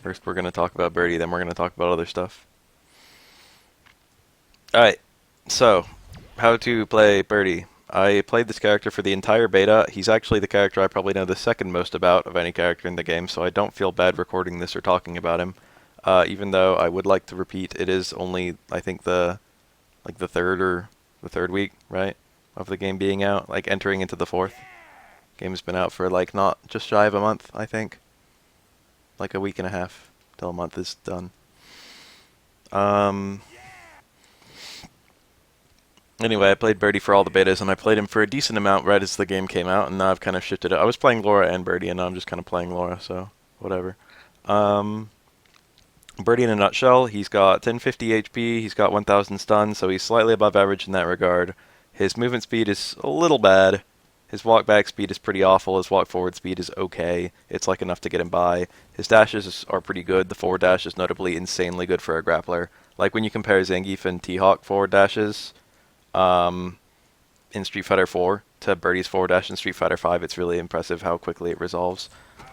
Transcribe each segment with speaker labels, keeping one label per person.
Speaker 1: First we're going to talk about Birdie, then we're going to talk about other stuff. Alright, so, how to play Birdie. I played this character for the entire beta. He's actually the character I probably know the second most about of any character in the game, so I don't feel bad recording this or talking about him. Even though I would like to repeat, it is only, I think, the third week, right, of the game being out, like entering into the fourth. Game's been out for like not just shy of a month, I think. Like a week and a half till a month is done. Anyway, I played Birdie for all the betas, and I played him for a decent amount right as the game came out, and now I've kind of shifted it. I was playing Laura and Birdie, and now I'm just kind of playing Laura, so whatever. Um, Birdie in a nutshell, he's got 1050 HP, he's got 1000 stun, so he's slightly above average in that regard. His movement speed is a little bad. His walk back speed is pretty awful. His walk forward speed is okay. It's like enough to get him by. His dashes are pretty good. The forward dash is notably insanely good for a grappler. Like when you compare Zangief and T-Hawk forward dashes in Street Fighter 4 to Birdie's forward dash in Street Fighter 5, it's really impressive how quickly it resolves.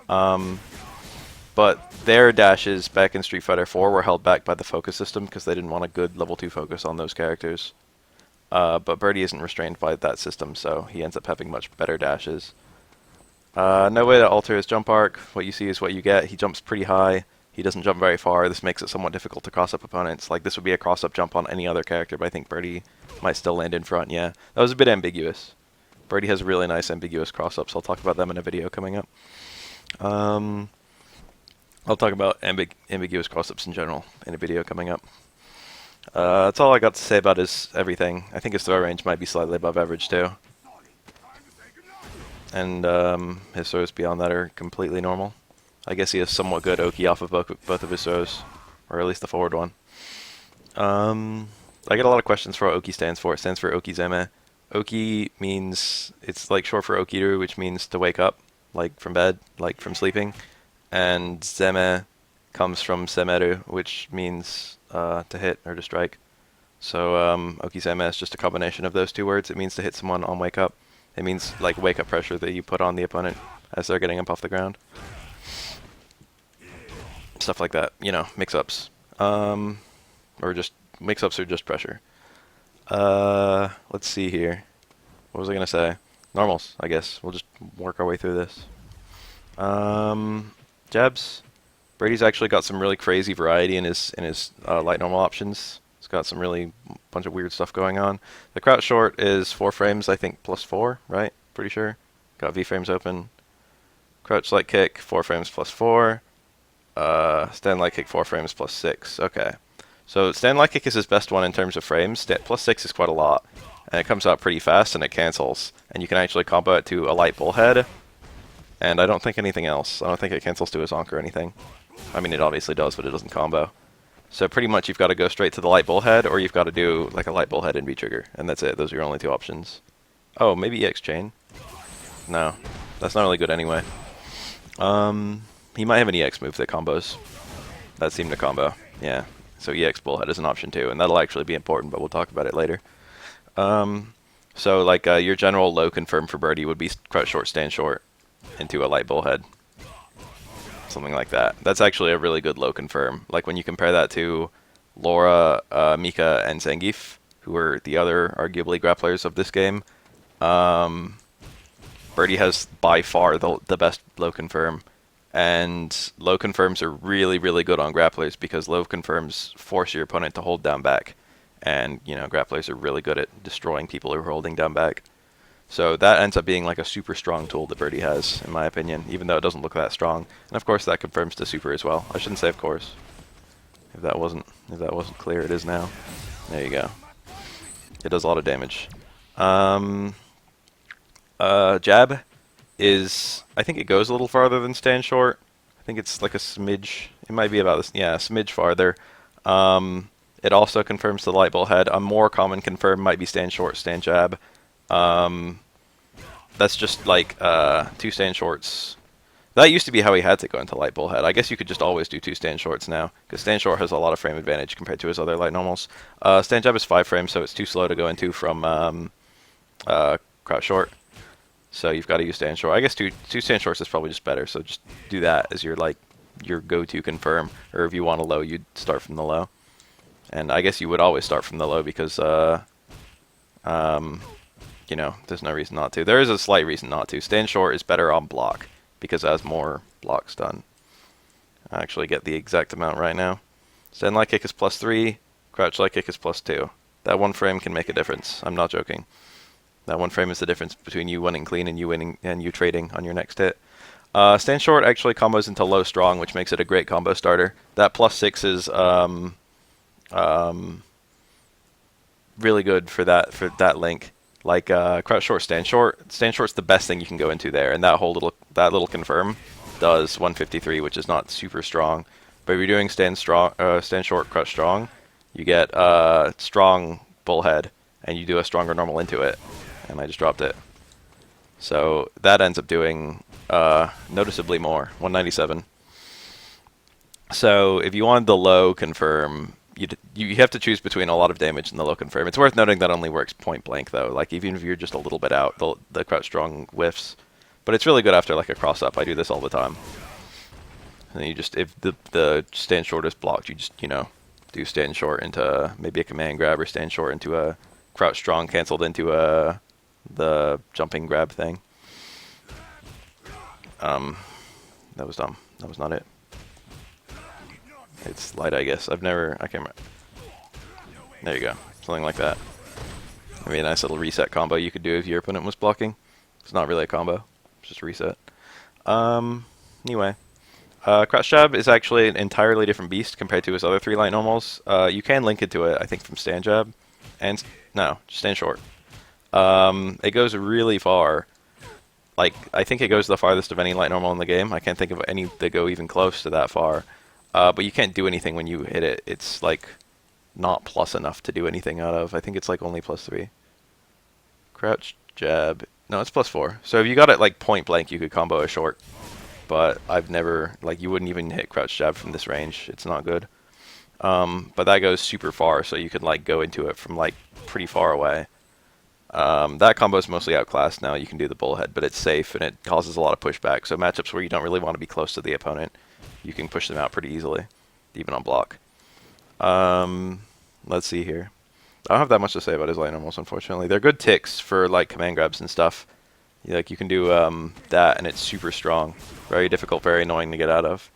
Speaker 1: But their dashes back in Street Fighter 4 were held back by the focus system because they didn't want a good level 2 focus on those characters. But Birdie isn't restrained by that system, so he ends up having much better dashes. No way to alter his jump arc. What you see is what you get. He jumps pretty high. He doesn't jump very far. This makes it somewhat difficult to cross up opponents. Like, this would be a cross-up jump on any other character, but I think Birdie might still land in front, yeah. That was a bit ambiguous. Birdie has really nice ambiguous cross-ups. I'll talk about them in a video coming up. I'll talk about ambiguous cross-ups in general in a video coming up. That's all I got to say about his everything. I think his throw range might be slightly above average too. And his throws beyond that are completely normal. I guess he has somewhat good Oki off of both of his throws, or at least the forward one. I get a lot of questions for what Oki stands for. It stands for Oki Zeme. Oki means, it's like short for Okiru, which means to wake up, like from bed, like from sleeping. And Zeme comes from Semeru, which means to hit or to strike. So Oki Zeme is just a combination of those two words. It means to hit someone on wake up. It means like wake up pressure that you put on the opponent as they're getting up off the ground. Stuff like that, you know, mix-ups. Or just mix-ups or just pressure. Let's see here. What was I gonna say? Normals, I guess. We'll just work our way through this. Jabs. Brady's actually got some really crazy variety in his light normal options. He's got some really bunch of weird stuff going on. The crouch short is 4 frames, I think, plus 4, right? Pretty sure. Got V frames open. Crouch light kick, 4 frames plus 4. Stand light kick, 4 frames plus 6. Okay. So stand light kick is his best one in terms of frames. Plus 6 is quite a lot. And it comes out pretty fast and it cancels. And you can actually combo it to a light bullhead. And I don't think anything else. I don't think it cancels to a zonk or anything. I mean, it obviously does, but it doesn't combo. So pretty much you've got to go straight to the light bullhead, or you've got to do like a light bullhead and V-trigger. And that's it. Those are your only 2 options. Oh, maybe EX chain? No. That's not really good anyway. He might have an EX move that combos. That seemed to combo. Yeah. So EX bullhead is an option too, and that'll actually be important, but we'll talk about it later. So like your general low confirm for Birdie would be crouch short, stand short into a light bullhead. Something like that. That's actually a really good low confirm. Like when you compare that to Laura, Mika, and Zangief, who are the other arguably grapplers of this game, Birdie has by far the best low confirm. And low confirms are really, really good on grapplers because low confirms force your opponent to hold down back. And, you know, grapplers are really good at destroying people who are holding down back. So that ends up being like a super strong tool that Birdie has, in my opinion, even though it doesn't look that strong. And of course that confirms to super as well. I shouldn't say of course. If that wasn't clear, it is now. There you go. It does a lot of damage. Jab is, I think it goes a little farther than stand short. I think it's like a smidge. It might be about this, yeah, a smidge farther. It also confirms the light bullhead. A more common confirm might be stand short, stand jab. That's just like 2 stand shorts. That used to be how he had to go into light bullhead. I guess you could just always do 2 stand shorts now, because stand short has a lot of frame advantage compared to his other light normals. Stand jab is 5 frames, so it's too slow to go into from crouch short. So you've got to use stand short. I guess two stand shorts is probably just better, so just do that as your like your go-to confirm, or if you want a low, you'd start from the low. And I guess you would always start from the low because, you know, there's no reason not to. There is a slight reason not to. Stand short is better on block because it has more blocks done. I actually get the exact amount right now. Stand light kick is +3, crouch light kick is +2. That one frame can make a difference. I'm not joking. That one frame is the difference between you winning clean and you trading on your next hit. Stand short actually combos into low strong, which makes it a great combo starter. That +6 is really good for that link. Like crouch short, stand short. Stand short's the best thing you can go into there, and that little confirm does 153, which is not super strong. But if you're doing stand short, crouch strong, you get strong bullhead, and you do a stronger normal into it. And I just dropped it. So that ends up doing noticeably more, 197. So if you wanted the low confirm, you have to choose between a lot of damage and the low confirm. It's worth noting that only works point blank though. Like even if you're just a little bit out, the crouch strong whiffs. But it's really good after like a cross up. I do this all the time. And you just, if the stand short is blocked, you just, you know, do stand short into maybe a command grab, or stand short into a crouch strong canceled into the jumping grab thing. That was dumb. That was not it. It's light, I guess. I can't remember. There you go. Something like that. Maybe a nice little reset combo you could do if your opponent was blocking. It's not really a combo. It's just a reset. Anyway. Crouch jab is actually an entirely different beast compared to his other 3 light normals. You can link into it, I think, from stand jab. And, no, just stand short. It goes really far. Like, I think it goes the farthest of any light normal in the game. I can't think of any that go even close to that far. But you can't do anything when you hit it. It's like not plus enough to do anything out of. I think it's like only +3. Crouch jab. No, it's +4. So if you got it like point blank, you could combo a short. But I've never, like, you wouldn't even hit crouch jab from this range. It's not good. But that goes super far, so you could like go into it from like pretty far away. That combo is mostly outclassed now. You can do the bullhead, but it's safe and it causes a lot of pushback. So matchups where you don't really want to be close to the opponent, you can push them out pretty easily, even on block. Let's see here. I don't have that much to say about his light normals, unfortunately. They're good ticks for like command grabs and stuff. Like you can do that, and it's super strong. Very difficult, very annoying to get out of.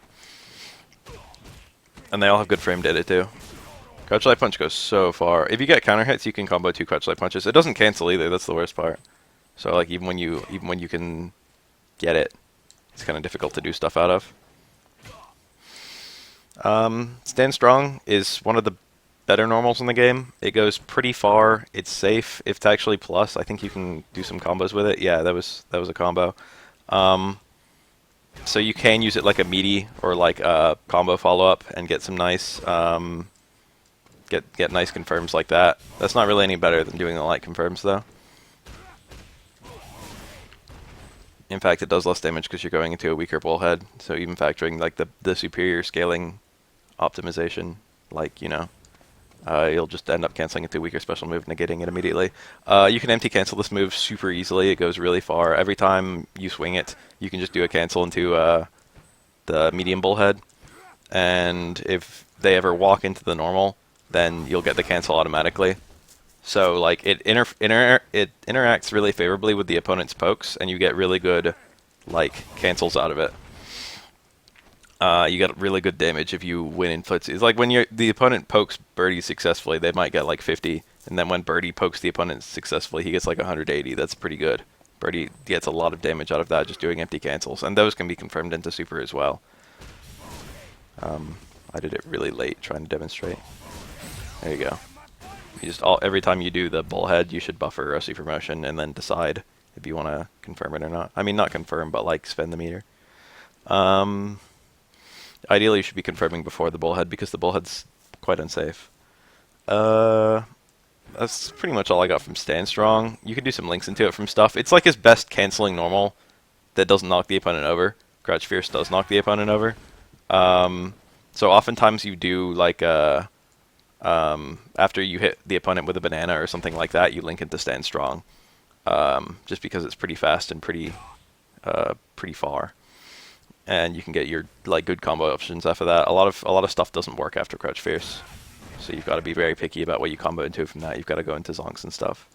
Speaker 1: And they all have good frame data too. Crouch light punch goes so far. If you get counter hits, you can combo 2 crouch light punches. It doesn't cancel either. That's the worst part. So like even when you can get it, it's kind of difficult to do stuff out of. Stand strong is one of the better normals in the game. It goes pretty far. It's safe. If it's actually plus, I think you can do some combos with it. Yeah, that was a combo. So you can use it like a meaty or like a combo follow up and get some nice get nice confirms like that. That's not really any better than doing the light confirms though. In fact, it does less damage because you're going into a weaker bullhead. So even factoring like the superior scaling optimization, like, you know, you'll just end up canceling into a weaker special move, negating it immediately. You can empty cancel this move super easily. It goes really far. Every time you swing it, you can just do a cancel into the medium bullhead. And if they ever walk into the normal, then you'll get the cancel automatically. So like it interacts really favorably with the opponent's pokes, and you get really good like cancels out of it. You get really good damage if you win in footsies. It's like when the opponent pokes Birdie successfully, they might get like 50, and then when Birdie pokes the opponent successfully, he gets like 180. That's pretty good. Birdie gets a lot of damage out of that just doing empty cancels, and those can be confirmed into super as well. I did it really late trying to demonstrate. There you go. You just every time you do the bullhead, you should buffer a super motion and then decide if you want to confirm it or not. I mean, not confirm, but like spend the meter. Ideally, you should be confirming before the bullhead because the bullhead's quite unsafe. That's pretty much all I got from Stand Strong. You can do some links into it from stuff. It's like his best canceling normal that doesn't knock the opponent over. Crouch Fierce does knock the opponent over. So oftentimes you do like after you hit the opponent with a banana or something like that, you link into Stand Strong, just because it's pretty fast and pretty far. and you can get your like good combo options after that. A lot of stuff doesn't work after Crouch Fierce, so you've got to be very picky about what you combo into from that. You've got to go into zonks and stuff.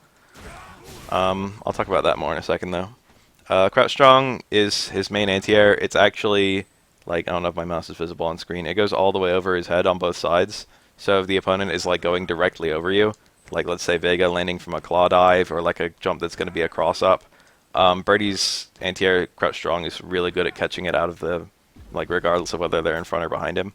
Speaker 1: I'll talk about that more in a second though. Crouch Strong is his main anti-air. It's actually, like, I don't know if my mouse is visible on screen. It goes all the way over his head on both sides. So if the opponent is like going directly over you, like let's say Vega landing from a claw dive or like a jump that's going to be a cross up, Birdie's anti-air Crouch Strong is really good at catching it out of the, like, regardless of whether they're in front or behind him.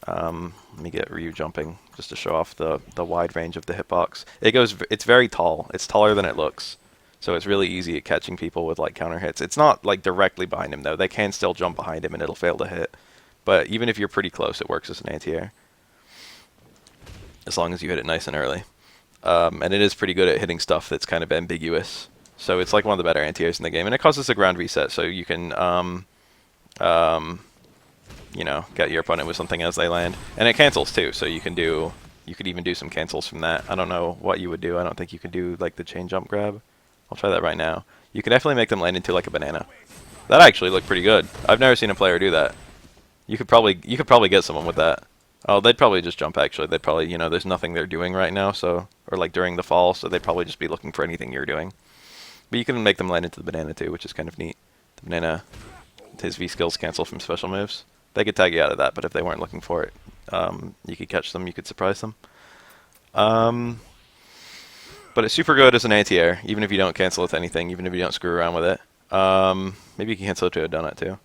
Speaker 1: Let me get Ryu jumping just to show off the wide range of the hitbox. It's very tall. It's taller than it looks. So it's really easy at catching people with like counter hits. It's not like directly behind him though. They can still jump behind him and it'll fail to hit. But even if you're pretty close, it works as an anti-air. As long as you hit it nice and early. And it is pretty good at hitting stuff that's kind of ambiguous. So it's like one of the better anti-airs in the game. And it causes a ground reset, so you can you know, get your opponent with something as they land. And it cancels too, so you could even do some cancels from that. I don't know what you would do. I don't think you can do like the chain jump grab. I'll try that right now. You can definitely make them land into like a banana. That actually looked pretty good. I've never seen a player do that. You could probably get someone with that. Oh, they'd probably just jump actually. They'd probably, you know, there's nothing they're doing right now, so, or like during the fall, so they'd probably just be looking for anything you're doing. But you can make them land into the banana too, which is kind of neat. The banana, his V skills cancel from special moves. They could tag you out of that, but if they weren't looking for it, you could catch them, you could surprise them. But it's super good as an anti-air, even if you don't cancel with anything, even if you don't screw around with it. Maybe you can cancel it to a donut too.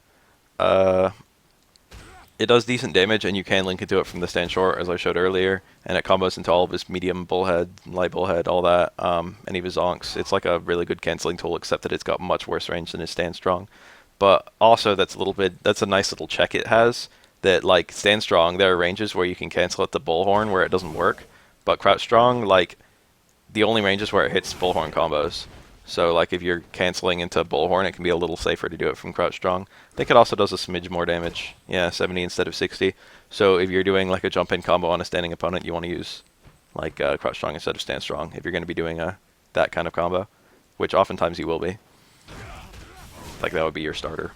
Speaker 1: It does decent damage, and you can link into it from the stand short, as I showed earlier, and it combos into all of his medium bullhead, light bullhead, all that, any of his zonks. It's like a really good canceling tool, except that it's got much worse range than his stand strong. But also, that's a nice little check it has, that like stand strong, there are ranges where you can cancel at the bullhorn where it doesn't work, but Crouch Strong, like, the only ranges where it hits bullhorn combos. So like if you're canceling into bullhorn, it can be a little safer to do it from Crouch Strong. I think it also does a smidge more damage. Yeah, 70 instead of 60. So if you're doing like a jump in combo on a standing opponent, you want to use like Crouch Strong instead of Stand Strong if you're going to be doing that kind of combo, which oftentimes you will be. Like that would be your starter.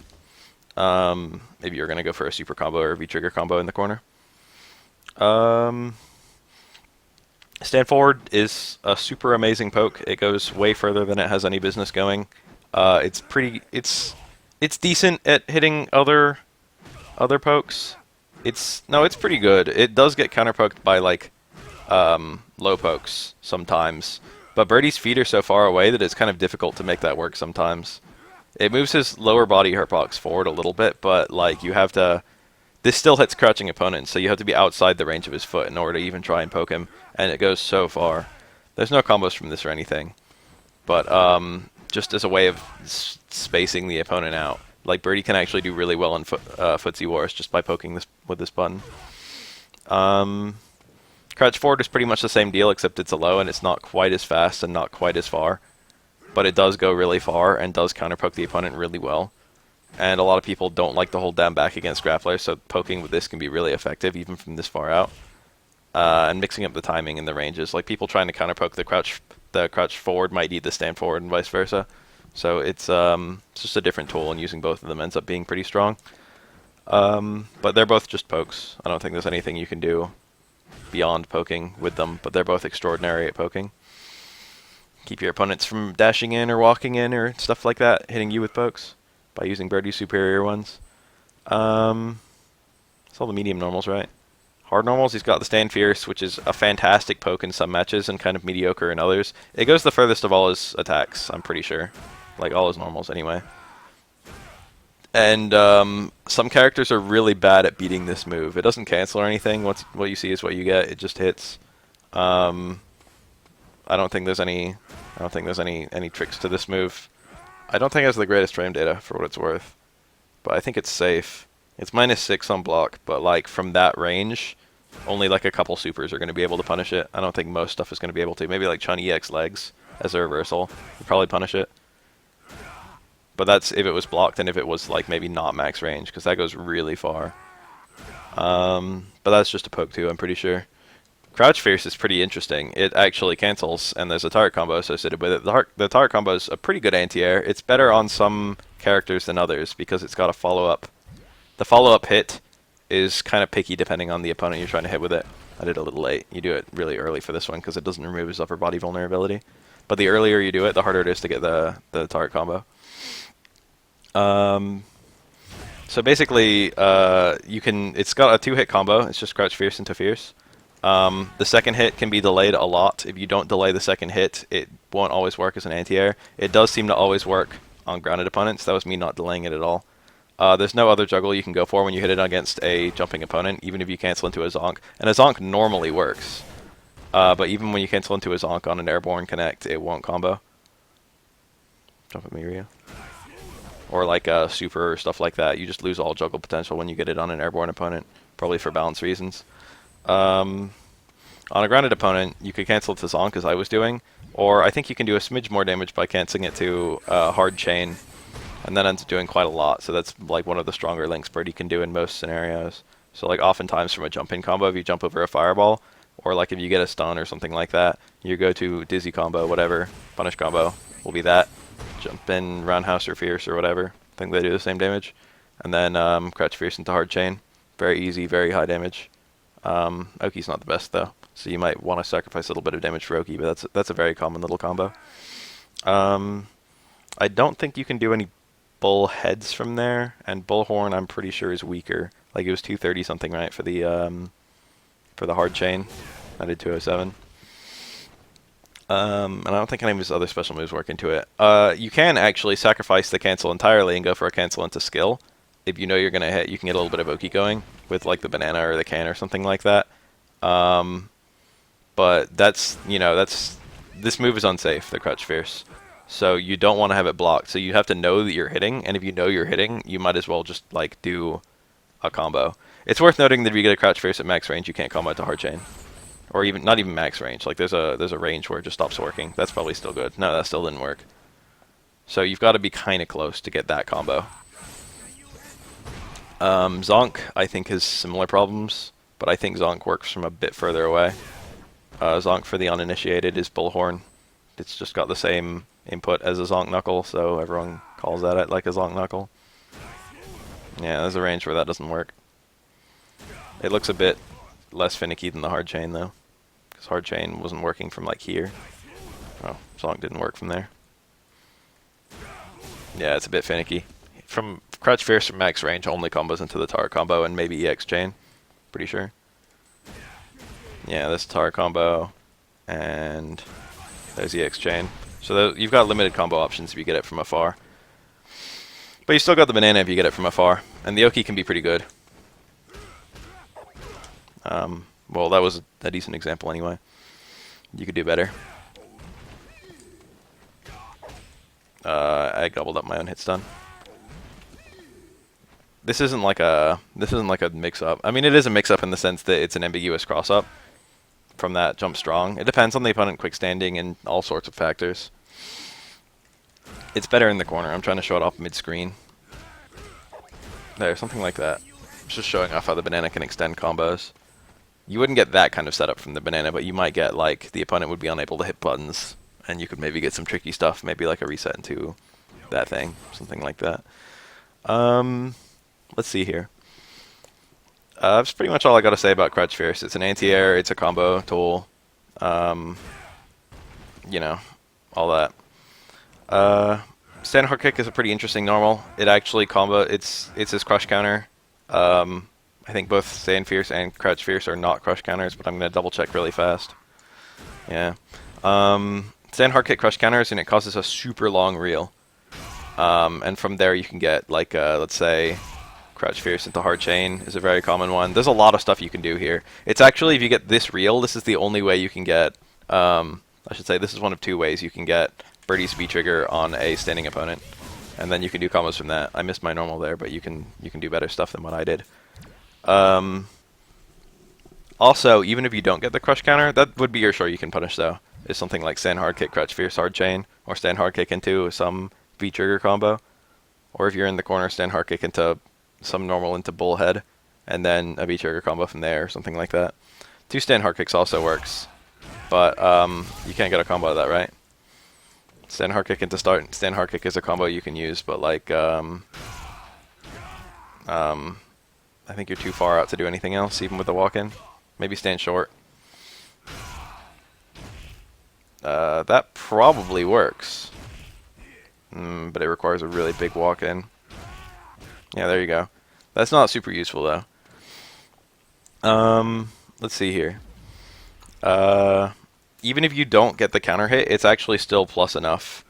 Speaker 1: Maybe you're going to go for a super combo or a V-trigger combo in the corner. Stand forward is a super amazing poke. It goes way further than it has any business going. It's decent at hitting other pokes. It's pretty good. It does get counter poked by like low pokes sometimes, but Birdie's feet are so far away that it's kind of difficult to make that work sometimes. It moves his lower body hitbox forward a little bit, but like you have to. This still hits crouching opponents, so you have to be outside the range of his foot in order to even try and poke him, and it goes so far. There's no combos from this or anything, but just as a way of spacing the opponent out. Like Birdie can actually do really well in footsie wars just by poking this with this button. Crouch forward is pretty much the same deal, except it's a low and it's not quite as fast and not quite as far, but it does go really far and does counter poke the opponent really well. And a lot of people don't like to hold down back against grapplers, so poking with this can be really effective even from this far out. And mixing up the timing and the ranges, like people trying to counter poke the crouch forward might need the stand forward and vice versa. So it's just a different tool, and using both of them ends up being pretty strong. But they're both just pokes. I don't think there's anything you can do beyond poking with them, but they're both extraordinary at poking. Keep your opponents from dashing in or walking in or stuff like that, hitting you with pokes by using Birdie's superior ones. It's all the medium normals, right? Hard normals, he's got the Stand Fierce, which is a fantastic poke in some matches and kind of mediocre in others. It goes the furthest of all his attacks, I'm pretty sure. Like all his normals anyway. And some characters are really bad at beating this move. It doesn't cancel or anything. What you see is what you get. It just hits. I don't think there's any tricks to this move. I don't think it has the greatest frame data for what it's worth, but I think it's safe. It's -6 on block, but like from that range, only like a couple supers are going to be able to punish it. I don't think most stuff is going to be able to. Maybe like Chun EX legs as a reversal would probably punish it. But that's if it was blocked and if it was like maybe not max range, because that goes really far. But that's just a poke too, I'm pretty sure. Crouch Fierce is pretty interesting. It actually cancels, and there's a target combo associated with it. The target combo is a pretty good anti-air. It's better on some characters than others because it's got a follow-up The follow-up hit is kind of picky depending on the opponent you're trying to hit with it. I did a little late. You do it really early for this one because it doesn't remove his upper body vulnerability. But the earlier you do it, the harder it is to get the target combo. So basically, you can. It's got a 2-hit combo. It's just Crouch Fierce into Fierce. The second hit can be delayed a lot. If you don't delay the second hit, it won't always work as an anti-air. It does seem to always work on grounded opponents. That was me not delaying it at all. There's no other juggle you can go for when you hit it against a jumping opponent, even if you cancel into a Zonk. And a Zonk normally works. But even when you cancel into a Zonk on an airborne connect, it won't combo. Jump at me, Ryu. Or like a super or stuff like that. You just lose all juggle potential when you get it on an airborne opponent, probably for balance reasons. On a grounded opponent, you could cancel it to Zonk, as I was doing, or I think you can do a smidge more damage by canceling it to Hard Chain, and that ends up doing quite a lot. So that's like one of the stronger links Birdie can do in most scenarios. So like oftentimes from a jump-in combo, if you jump over a fireball, or like if you get a stun or something like that, you go to Dizzy combo, whatever, punish combo will be that. Jump in Roundhouse or Fierce or whatever. I think they do the same damage. And then Crouch Fierce into Hard Chain. Very easy, very high damage. Oki's not the best though, so you might want to sacrifice a little bit of damage for Oki, but that's a very common little combo. I don't think you can do any bull heads from there, and Bullhorn I'm pretty sure is weaker. Like it was 230 something, right, for the Hard Chain. I did 207. And I don't think any of his other special moves work into it. You can actually sacrifice the cancel entirely and go for a cancel into skill. If you know you're going to hit, you can get a little bit of Oki going with like the banana or the can or something like that. But that's, this move is unsafe, the Crouch Fierce. So you don't want to have it blocked. So you have to know that you're hitting, and if you know you're hitting, you might as well just like do a combo. It's worth noting that if you get a Crouch Fierce at max range, you can't combo it to Hard Chain. Or even not even max range. Like there's a range where it just stops working. That's probably still good. No, that still didn't work. So you've got to be kind of close to get that combo. Zonk, I think, has similar problems, but I think Zonk works from a bit further away. Zonk for the uninitiated is Bullhorn. It's just got the same input as a Zonk Knuckle, so everyone calls that it like a Zonk Knuckle. Yeah, there's a range where that doesn't work. It looks a bit less finicky than the Hard Chain, though, because Hard Chain wasn't working from like here. Oh, Zonk didn't work from there. Yeah, it's a bit finicky. From Crouch Fierce from max range only combos into the Tar combo and maybe EX Chain. Pretty sure. Yeah, this Tar combo, and there's EX Chain. So you've got limited combo options if you get it from afar. But you still got the banana if you get it from afar. And the Oki can be pretty good. Well, that was a decent example anyway. You could do better. I gobbled up my own hit stun. This isn't like a mix-up. I mean, it is a mix-up in the sense that it's an ambiguous cross-up from that jump strong. It depends on the opponent quick standing and all sorts of factors. It's better in the corner. I'm trying to show it off mid-screen. There, something like that. It's just showing off how the banana can extend combos. You wouldn't get that kind of setup from the banana, but you might get, like, the opponent would be unable to hit buttons, and you could maybe get some tricky stuff, maybe like a reset into that thing, something like that. Let's see here. That's pretty much all I got to say about Crouch Fierce. It's an anti-air, it's a combo tool, you know, all that. Stand Hard Kick is a pretty interesting normal. It actually it's his crush counter. I think both Stand Fierce and Crouch Fierce are not crush counters, but I'm going to double check really fast. Yeah. Stand Hard Kick crush counters, and it causes a super long reel. And from there you can get, like, let's say, Crouch Fierce into Hard Chain is a very common one. There's a lot of stuff you can do here. It's actually, if you get this reel, this is the only way you can get, I should say, this is one of two ways you can get Birdie's V-Trigger on a standing opponent. And then you can do combos from that. I missed my normal there, but you can do better stuff than what I did. Also, even if you don't get the crush counter, that would be your sure you can punish, though. Is something like Stand Hard Kick, Crouch Fierce, Hard Chain, or Stand Hard Kick into some V-Trigger combo. Or if you're in the corner, Stand Hard Kick into some normal into Bullhead, and then a V-Trigger combo from there, or something like that. 2 Stand Hard Kicks also works, but you can't get a combo of that, right? Stand Hard Kick into Stand Hard Kick is a combo you can use, but like, I think you're too far out to do anything else, even with the walk-in. Maybe stand short. That probably works. But it requires a really big walk-in. Yeah, there you go. That's not super useful, though. Let's see here. Even if you don't get the counter hit, it's actually still plus enough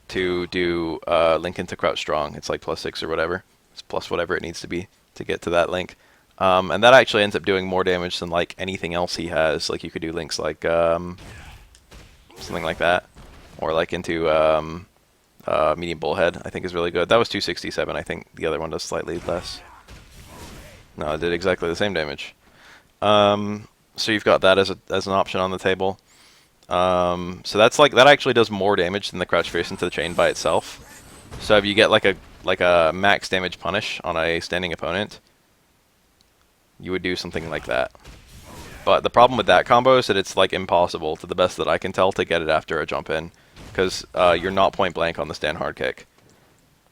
Speaker 1: to do link into crouch strong. It's like +6 or whatever. It's plus whatever it needs to be to get to that link. And that actually ends up doing more damage than like anything else he has. Like you could do links like something like that, or like into medium bullhead. I think is really good. That was 267. I think the other one does slightly less. No, it did exactly the same damage. So you've got that as an option on the table. So that's like that actually does more damage than the crouch fierce into the chain by itself. So if you get like a max damage punish on a standing opponent, you would do something like that. But the problem with that combo is that it's like impossible, to the best that I can tell, to get it after a jump in, because you're not point blank on the stand hard kick.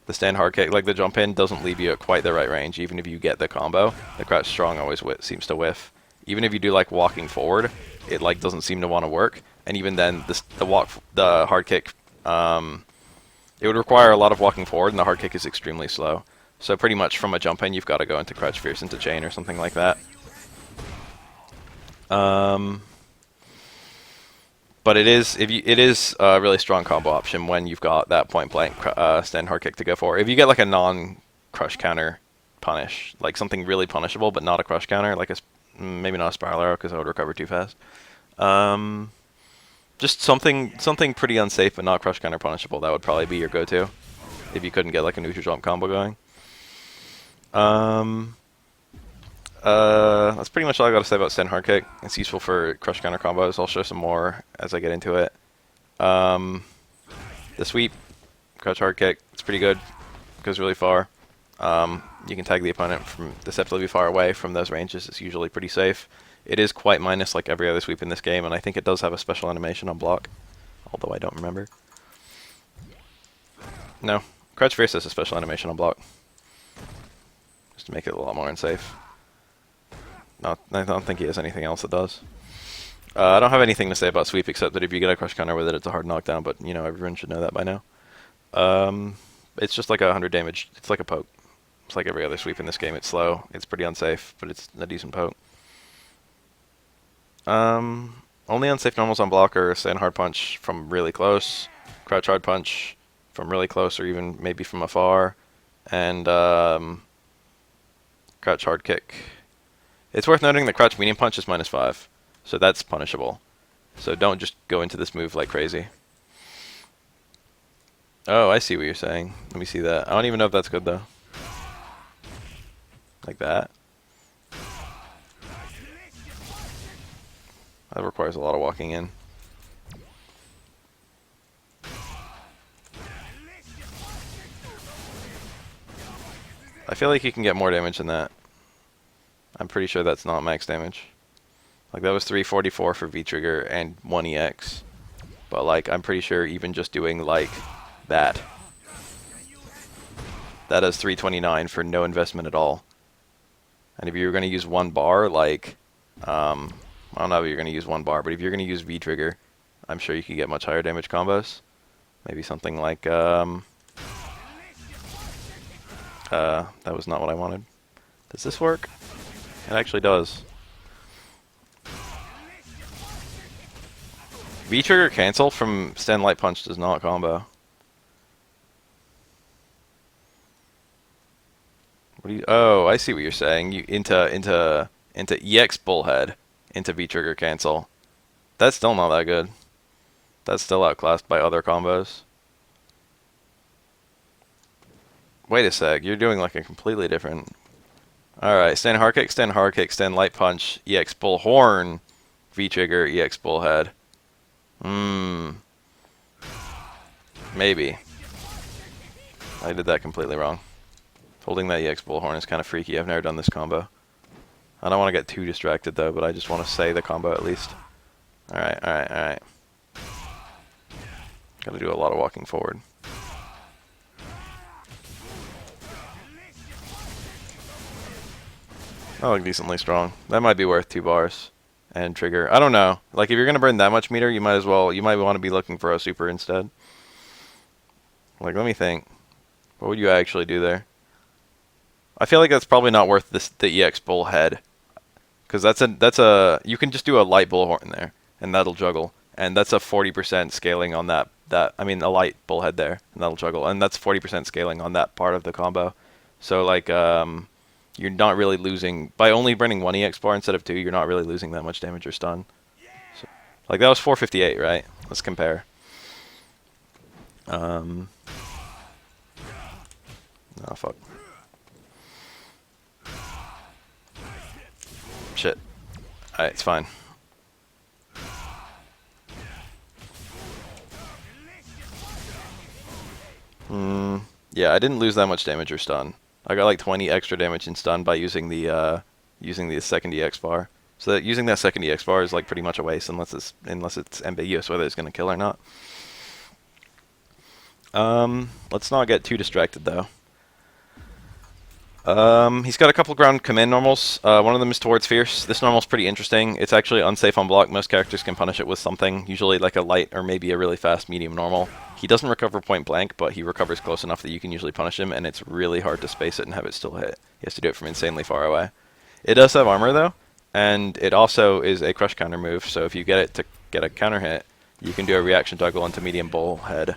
Speaker 1: The stand hard kick, like the jump in, doesn't leave you at quite the right range. Even if you get the combo, the crouch strong always seems to whiff. Even if you do like walking forward, it like doesn't seem to want to work. And even then, the hard kick, it would require a lot of walking forward, and the hard kick is extremely slow. So pretty much from a jump in, you've got to go into crouch fierce into chain or something like that. But it is a really strong combo option when you've got that point blank stand hard kick to go for. If you get like a non-crush counter punish, like something really punishable but not a crush counter, like maybe not a spiral arrow because I would recover too fast. Just something pretty unsafe but not crush counter punishable. That would probably be your go-to if you couldn't get like a neutral jump combo going. That's pretty much all I got to say about stand hard kick. It's useful for crush counter combos. I'll show some more as I get into it. The sweep, crouch hard kick, it's pretty good. Goes really far. You can tag the opponent from deceptively far away from those ranges. It's usually pretty safe. It is quite minus like every other sweep in this game, and I think it does have a special animation on block, although I don't remember. No, crouch fierce has a special animation on block, just to make it a lot more unsafe. I don't think he has anything else that does. I don't have anything to say about sweep except that if you get a crush counter with it, it's a hard knockdown, but you know, everyone should know that by now. It's just like 100 damage. It's like a poke. It's like every other sweep in this game. It's slow. It's pretty unsafe, but it's a decent poke. Only unsafe normals on block are stand hard punch from really close, crouch hard punch from really close or even maybe from afar, and crouch hard kick. It's worth noting that crouch medium punch is -5, so that's punishable. So don't just go into this move like crazy. Oh, I see what you're saying. Let me see that. I don't even know if that's good though. Like that. That requires a lot of walking in. I feel like you can get more damage than that. I'm pretty sure that's not max damage. Like that was 344 for V-trigger and 1 EX. But like I'm pretty sure even just doing like that does 329 for no investment at all. And if you're going to use 1 bar, like I don't know if you're going to use 1 bar, but if you're going to use V-trigger, I'm sure you could get much higher damage combos. Maybe something like that was not what I wanted. Does this work? It actually does. V-trigger cancel from stand light punch does not combo. What do you? Oh, I see what you're saying. You into EX bullhead into V-trigger cancel. That's still not that good. That's still outclassed by other combos. Wait a sec. You're doing like a completely different. Alright, stand hard kick, stand light punch, EX bullhorn, V-trigger, EX bullhead. Maybe. I did that completely wrong. Holding that EX bullhorn is kind of freaky. I've never done this combo. I don't want to get too distracted though, but I just want to say the combo at least. Alright. Gotta do a lot of walking forward. I look decently strong. That might be worth 2 bars. And trigger. I don't know. Like, if you're going to burn that much meter, you might as well, you might want to be looking for a super instead. Like, let me think. What would you actually do there? I feel like that's probably not worth the EX bullhead. Because you can just do a light bullhorn there, and that'll juggle. And that's a 40% scaling on I mean, a light bullhead there, and that'll juggle. And that's 40% scaling on that part of the combo. So, like, you're not really losing, by only burning 1 EX bar instead of 2, you're not really losing that much damage or stun. So, like, that was 458, right? Let's compare. Oh, fuck. Shit. Alright, it's fine. Yeah, I didn't lose that much damage or stun. I got like 20 extra damage in stun by using the second EX bar. So that using that second EX bar is like pretty much a waste unless it's ambiguous whether it's gonna kill or not. Let's not get too distracted though. He's got a couple ground command normals. One of them is towards Fierce. This normal's pretty interesting. It's actually unsafe on block. Most characters can punish it with something, usually like a light or maybe a really fast medium normal. He doesn't recover point blank, but he recovers close enough that you can usually punish him, and it's really hard to space it and have it still hit. He has to do it from insanely far away. It does have armor though, and it also is a crush counter move, so if you get it to get a counter hit, you can do a reaction toggle into medium bullhead.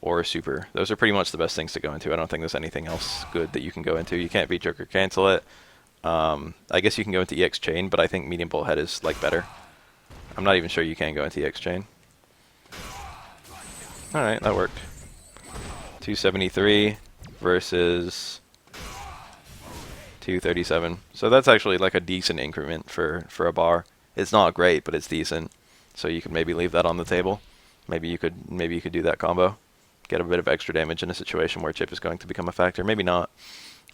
Speaker 1: Or super. Those are pretty much the best things to go into. I don't think there's anything else good that you can go into. You can't V-Joker cancel it. I guess you can go into EX Chain, but I think medium bullhead is like better. I'm not even sure you can go into EX Chain. Alright, that worked. 273 versus 237. So that's actually like a decent increment for a bar. It's not great, but it's decent. So you could maybe leave that on the table. Maybe you could do that combo. Get a bit of extra damage in a situation where chip is going to become a factor. Maybe not,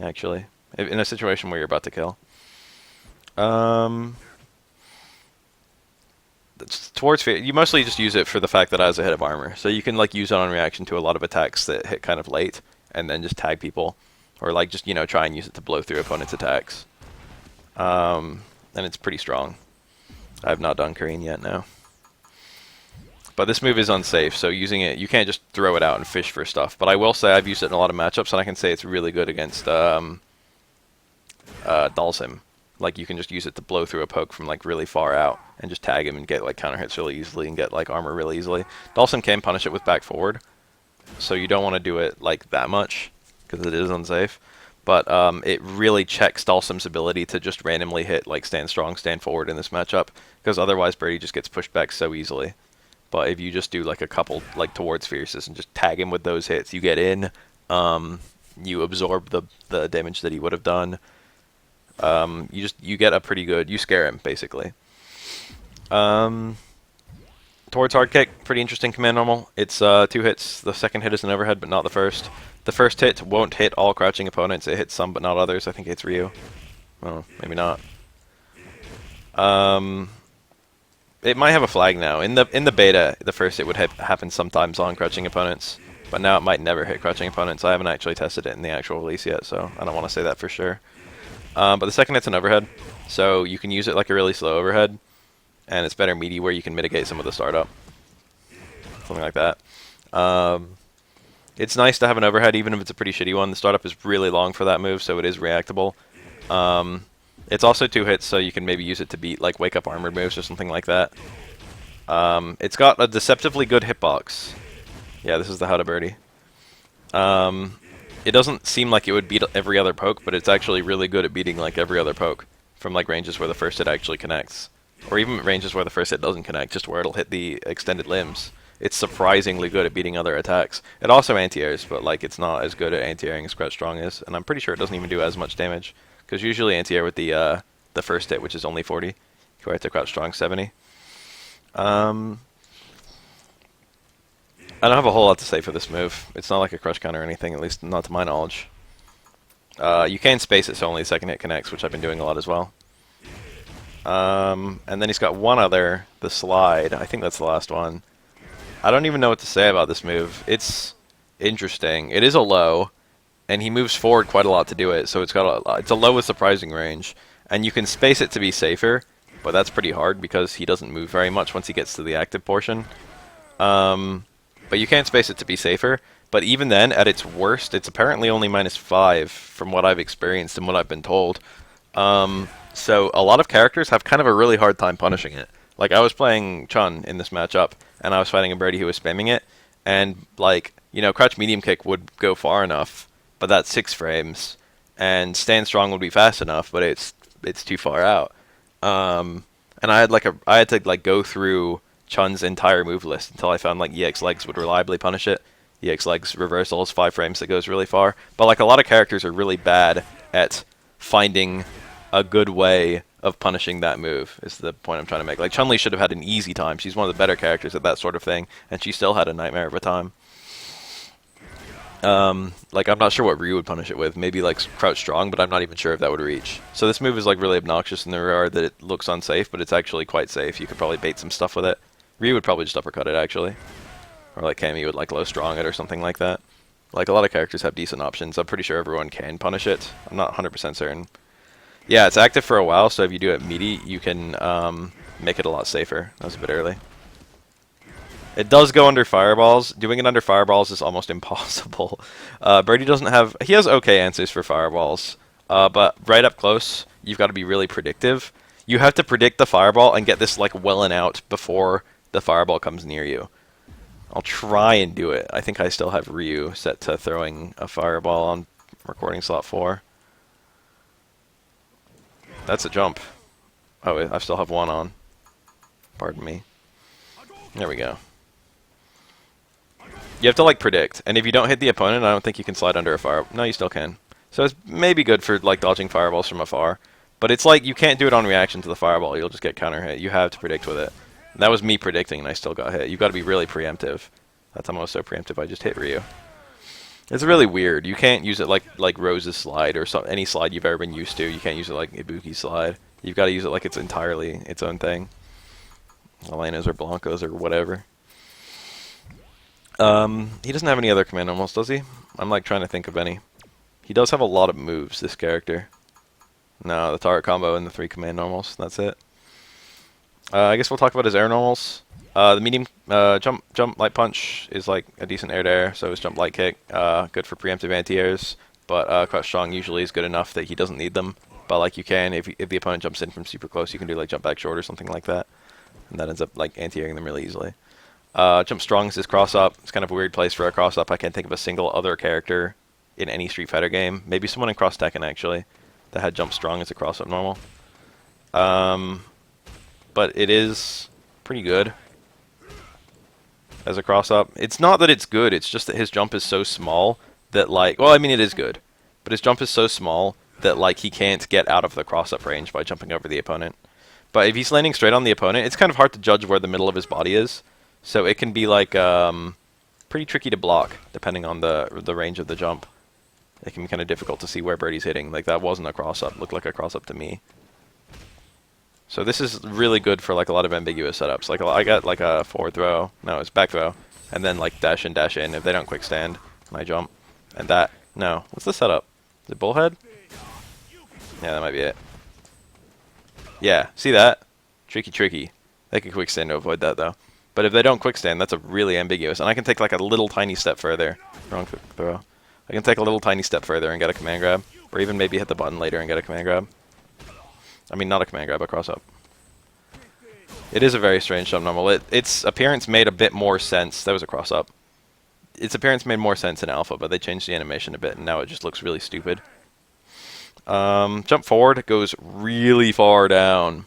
Speaker 1: actually. In a situation where you're about to kill. Towards fear, you mostly just use it for the fact that it has a hit of armor. So you can like use it on reaction to a lot of attacks that hit kind of late, and then just tag people, or like just try and use it to blow through opponents' attacks. And it's pretty strong. I have not done Kareen yet, no. But this move is unsafe, so using it, you can't just throw it out and fish for stuff. But I will say I've used it in a lot of matchups, and I can say it's really good against Dalsim. Like, you can just use it to blow through a poke from like really far out, and just tag him and get like counter hits really easily, and get like armor really easily. Dalsim can punish it with back forward, so you don't want to do it like that much, because it is unsafe. But it really checks Dalsim's ability to just randomly hit like stand strong, stand forward in this matchup, because otherwise Birdie just gets pushed back so easily. But if you just do like a couple like towards Fierces and just tag him with those hits, you get in, you absorb the damage that he would have done. You get a pretty good, you scare him basically. Towards hard kick, pretty interesting command normal. It's 2 hits. The second hit is an overhead, but not the first. The first hit won't hit all crouching opponents. It hits some, but not others. I think it hits Ryu. Oh, maybe not. It might have a flag now. In the beta, the first hit would happen sometimes on crouching opponents, but now it might never hit crouching opponents. I haven't actually tested it in the actual release yet, so I don't want to say that for sure. But the second hit's an overhead, so you can use it like a really slow overhead, and it's better meaty where you can mitigate some of the startup. Something like that. It's nice to have an overhead, even if it's a pretty shitty one. The startup is really long for that move, so it is reactable. It's also 2 hits, so you can maybe use it to beat like wake up armored moves or something like that. It's got a deceptively good hitbox. Yeah, this is the how to Birdie. It doesn't seem like it would beat every other poke, but it's actually really good at beating like every other poke from like ranges where the first hit actually connects, or even ranges where the first hit doesn't connect, just where it'll hit the extended limbs. It's surprisingly good at beating other attacks. It also anti-airs, but like it's not as good at anti-airing as Crouch Strong is, and I'm pretty sure it doesn't even do as much damage. Because usually anti-air with the first hit, which is only 40, compared to Crouch Strong 70. I don't have a whole lot to say for this move. It's not like a crush counter or anything, at least not to my knowledge. You can space it so only the second hit connects, which I've been doing a lot as well. And then he's got one other, the slide. I think that's the last one. I don't even know what to say about this move. It's interesting. It is a low, and he moves forward quite a lot to do it, so it's a low with surprising range. and you can space it to be safer, but that's pretty hard because he doesn't move very much once he gets to the active portion. But you can't space it to be safer. But even then, at its worst, it's apparently only -5 from what I've experienced and what I've been told. So a lot of characters have kind of a really hard time punishing it. Like, I was playing Chun in this matchup, and I was fighting a Birdie who was spamming it, and, like, you know, crouch medium kick would go far enough, but that's 6 frames, and stand strong would be fast enough, but it's too far out. And I had to like go through Chun's entire move list until I found like EX legs would reliably punish it. EX legs reversals, 5 frames that goes really far. But like a lot of characters are really bad at finding a good way of punishing that move, is the point I'm trying to make. Like, Chun-Li should have had an easy time. She's one of the better characters at that sort of thing, and she still had a nightmare of a time. Like, I'm not sure what Ryu would punish it with. Maybe, like, crouch strong, but I'm not even sure if that would reach. So this move is, like, really obnoxious in the regard that it looks unsafe, but it's actually quite safe. You could probably bait some stuff with it. Ryu would probably just uppercut it, actually. Or, like, Cammy would, like, low strong it or something like that. Like, a lot of characters have decent options. I'm pretty sure everyone can punish it. I'm not 100% certain. Yeah, it's active for a while, so if you do it meaty, you can make it a lot safer. That was a bit early. It does go under fireballs. Doing it under fireballs is almost impossible. Birdie doesn't have... He has okay answers for fireballs, but right up close, you've got to be really predictive. You have to predict the fireball and get this, like, welling out before the fireball comes near you. I'll try and do it. I think I still have Ryu set to throwing a fireball on recording slot 4. That's a jump. Oh, I still have 1 on. Pardon me. There we go. You have to, like, predict. And if you don't hit the opponent, I don't think you can slide under a fire. No, you still can. So it's maybe good for, like, dodging fireballs from afar. But it's like, you can't do it on reaction to the fireball. You'll just get counter hit. You have to predict with it. That was me predicting, and I still got hit. You've got to be really preemptive. That time I was so preemptive, I just hit Ryu. It's really weird. You can't use it like Rose's slide or any slide you've ever been used to. You can't use it like Ibuki's slide. You've got to use it like it's entirely its own thing. Elena's or Blanco's or whatever. He doesn't have any other command normals, does he? I'm like trying to think of any. He does have a lot of moves, this character. No, the target combo and the 3 command normals. That's it. I guess we'll talk about his air normals. The medium jump light punch is like a decent air to air, so is jump light kick. Good for preemptive anti-airs, but crouch strong usually is good enough that he doesn't need them. But like you can, if the opponent jumps in from super close, you can do like jump back short or something like that, and that ends up like anti-airing them really easily. Jump strong is his cross up. It's kind of a weird place for a cross up. I can't think of a single other character in any Street Fighter game. Maybe someone in Cross Tekken actually that had jump strong as a cross up normal. But it is pretty good as a cross-up. It's not that it's good, it's just that his jump is so small that, like... Well, I mean, it is good. But his jump is so small that, like, he can't get out of the cross-up range by jumping over the opponent. But if he's landing straight on the opponent, it's kind of hard to judge where the middle of his body is. So it can be, like, pretty tricky to block, depending on the range of the jump. It can be kind of difficult to see where Birdie's hitting. Like, that wasn't a cross-up. Looked like a cross-up to me. So this is really good for like a lot of ambiguous setups. Like I got like a forward throw, no, it's back throw, and then like dash in if they don't quick stand, and I jump, and that. No, what's the setup? Is it bullhead? Yeah, that might be it. Yeah, see that? Tricky. They can quick stand to avoid that though. But if they don't quick stand, that's a really ambiguous. And I can take like a little tiny step further. Wrong quick throw. I can take a little tiny step further and get a command grab, or even maybe hit the button later and get a command grab. I mean, not a command grab, a cross-up. It is a very strange jump normal. Its appearance made a bit more sense. That was a cross-up. Its appearance made more sense in Alpha, but they changed the animation a bit, and now it just looks really stupid. Jump forward goes really far down.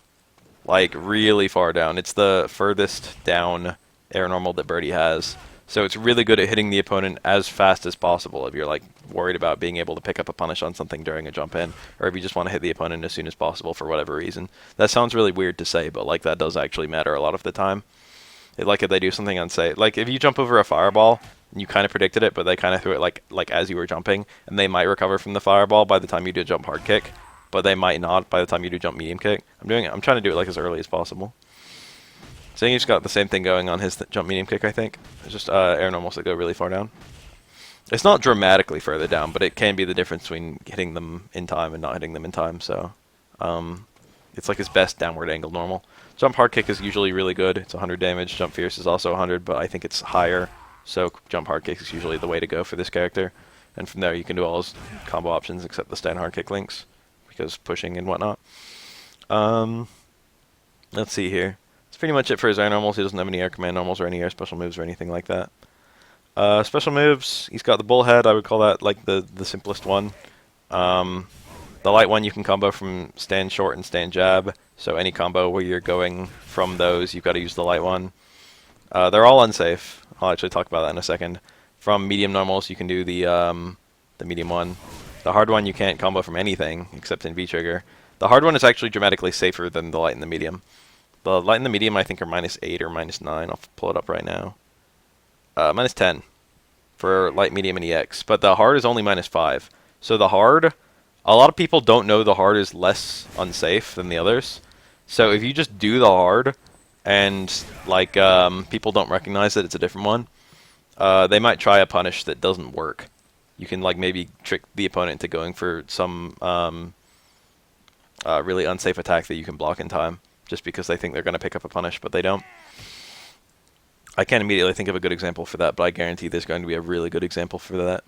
Speaker 1: Like, really far down. It's the furthest down air normal that Birdie has. So it's really good at hitting the opponent as fast as possible if you're like worried about being able to pick up a punish on something during a jump in, or if you just want to hit the opponent as soon as possible for whatever reason. That sounds really weird to say, but like that does actually matter a lot of the time. Like if they do something unsafe, like if you jump over a fireball and you kind of predicted it, but they kind of threw it like as you were jumping, and they might recover from the fireball by the time you do jump hard kick, but they might not by the time you do jump medium kick. I'm trying to do it like as early as possible. So he's got the same thing going on his jump medium kick, I think. It's just air normals that go really far down. It's not dramatically further down, but it can be the difference between hitting them in time and not hitting them in time. So It's like his best downward angle normal. Jump hard kick is usually really good. It's 100 damage. Jump fierce is also 100, but I think it's higher. So jump hard kick is usually the way to go for this character. And from there you can do all his combo options except the stand hard kick links, because pushing and whatnot. Let's see here. That's pretty much it for his air normals. He doesn't have any air command normals or any air special moves or anything like that. Special moves, he's got the bullhead. I would call that like the simplest one. The light one you can combo from stand short and stand jab. So any combo where you're going from those, you've got to use the light one. They're all unsafe. I'll actually talk about that in a second. From medium normals, you can do the medium one. The hard one you can't combo from anything except in V-trigger. The hard one is actually dramatically safer than the light and the medium. The light and the medium I think are -8 or -9. I'll pull it up right now. -10 for light, medium, and EX. But the hard is only -5. So the hard, a lot of people don't know the hard is less unsafe than the others. So if you just do the hard and like people don't recognize that it's a different one, they might try a punish that doesn't work. You can like maybe trick the opponent into going for some really unsafe attack that you can block in time, just because they think they're going to pick up a punish, but they don't. I can't immediately think of a good example for that, but I guarantee there's going to be a really good example for that.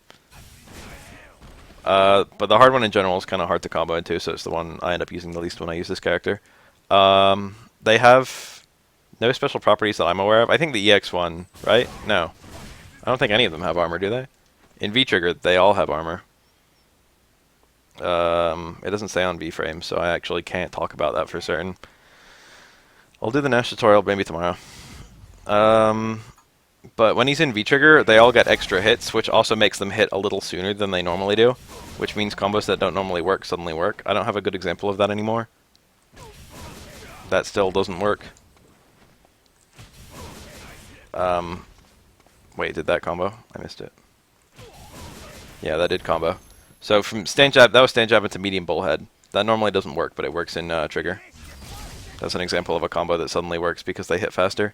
Speaker 1: But the hard one in general is kind of hard to combo into, so it's the one I end up using the least when I use this character. They have no special properties that I'm aware of. I think the EX one, right? No. I don't think any of them have armor, do they? In V-trigger, they all have armor. It doesn't say on V-frame, so I actually can't talk about that for certain. I'll do the Nash tutorial maybe tomorrow. But when he's in V-trigger, they all get extra hits, which also makes them hit a little sooner than they normally do, which means combos that don't normally work suddenly work. I don't have a good example of that anymore. That still doesn't work. Wait, did that combo? I missed it. Yeah, that did combo. So from stand jab, that was stand jab into medium bullhead. That normally doesn't work, but it works in trigger. That's an example of a combo that suddenly works because they hit faster.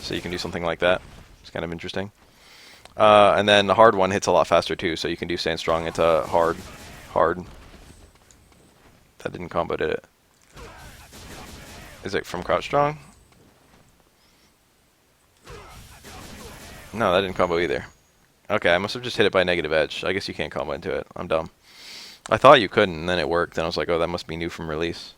Speaker 1: So you can do something like that. It's kind of interesting. And then the hard one hits a lot faster too, so you can do stand strong into hard. That didn't combo, did it? Is it from crouch strong? No, that didn't combo either. Okay, I must have just hit it by negative edge. I guess you can't combo into it. I'm dumb. I thought you couldn't, and then it worked, and I was like, oh, that must be new from release.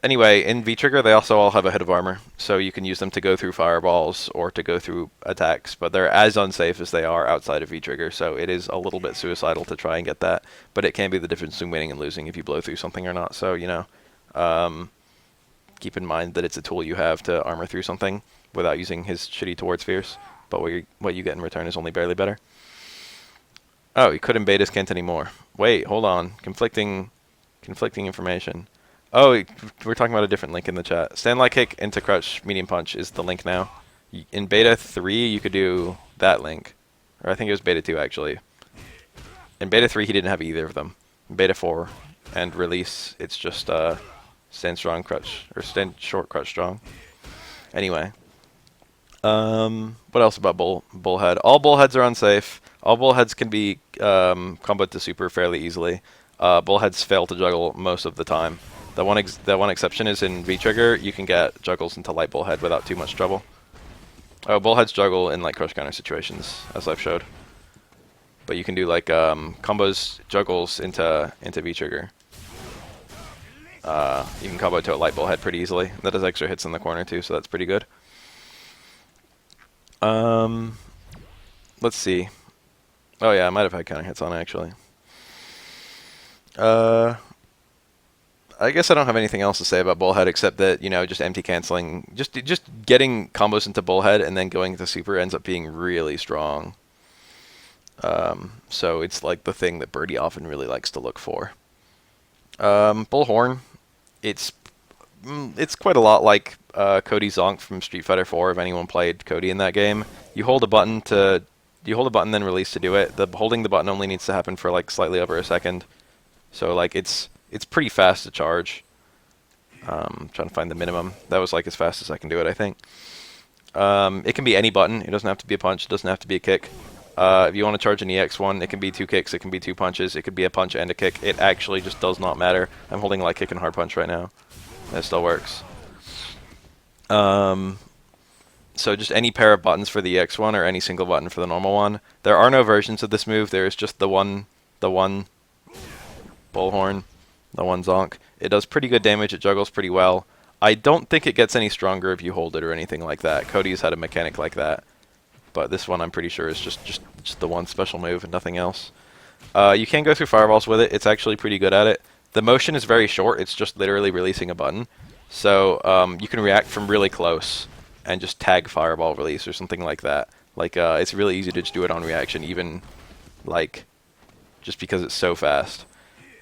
Speaker 1: Anyway, in V-trigger, they also all have a hit of armor, so you can use them to go through fireballs or to go through attacks, but they're as unsafe as they are outside of V-trigger, so it is a little bit suicidal to try and get that, but it can be the difference between winning and losing if you blow through something or not, so, you know, keep in mind that it's a tool you have to armor through something without using his shitty towards fierce, but what you get in return is only barely better. Oh, he couldn't bait his Kent anymore. Wait, hold on. Conflicting information. Oh, we're talking about a different link in the chat. Stand light kick into crouch medium punch is the link now. In beta 3, you could do that link. Or I think it was beta 2, actually. In beta 3, he didn't have either of them. In beta 4 and release, it's just stand strong crouch, or stand short crouch strong. Anyway. What else about bullhead? All bullheads are unsafe. All bullheads can be comboed to super fairly easily. Bullheads fail to juggle most of the time. The one exception is in V-trigger, you can get juggles into light bullhead without too much trouble. Oh, bullheads juggle in like crush counter situations, as I've showed. But you can do like combos juggles into V-trigger. You can combo to a light bullhead pretty easily. That does extra hits in the corner too, so that's pretty good. Let's see. Oh yeah, I might have had counter hits on actually. I guess I don't have anything else to say about bullhead except that, you know, just empty canceling, just getting combos into bullhead and then going into super ends up being really strong. So it's like the thing that Birdie often really likes to look for. Bullhorn, it's quite a lot like Cody Zonk from Street Fighter 4. If anyone played Cody in that game, you hold a button then release to do it. Holding the button only needs to happen for like slightly over a second. So like it's pretty fast to charge. Trying to find the minimum. That was like as fast as I can do it, I think. It can be any button. It doesn't have to be a punch. It doesn't have to be a kick. If you want to charge an EX1, it can be 2 kicks, it can be 2 punches, it could be a punch and a kick. It actually just does not matter. I'm holding light kick and hard punch right now. That still works. So just any pair of buttons for the EX1 or any single button for the normal one. There are no versions of this move. There is just the one bullhorn, the one zonk. It does pretty good damage. It juggles pretty well. I don't think it gets any stronger if you hold it or anything like that. Cody's had a mechanic like that. But this one I'm pretty sure is just the one special move and nothing else. You can go through fireballs with it. It's actually pretty good at it. The motion is very short. It's just literally releasing a button. So you can react from really close and just tag fireball release or something like that. Like it's really easy to just do it on reaction, even like just because it's so fast.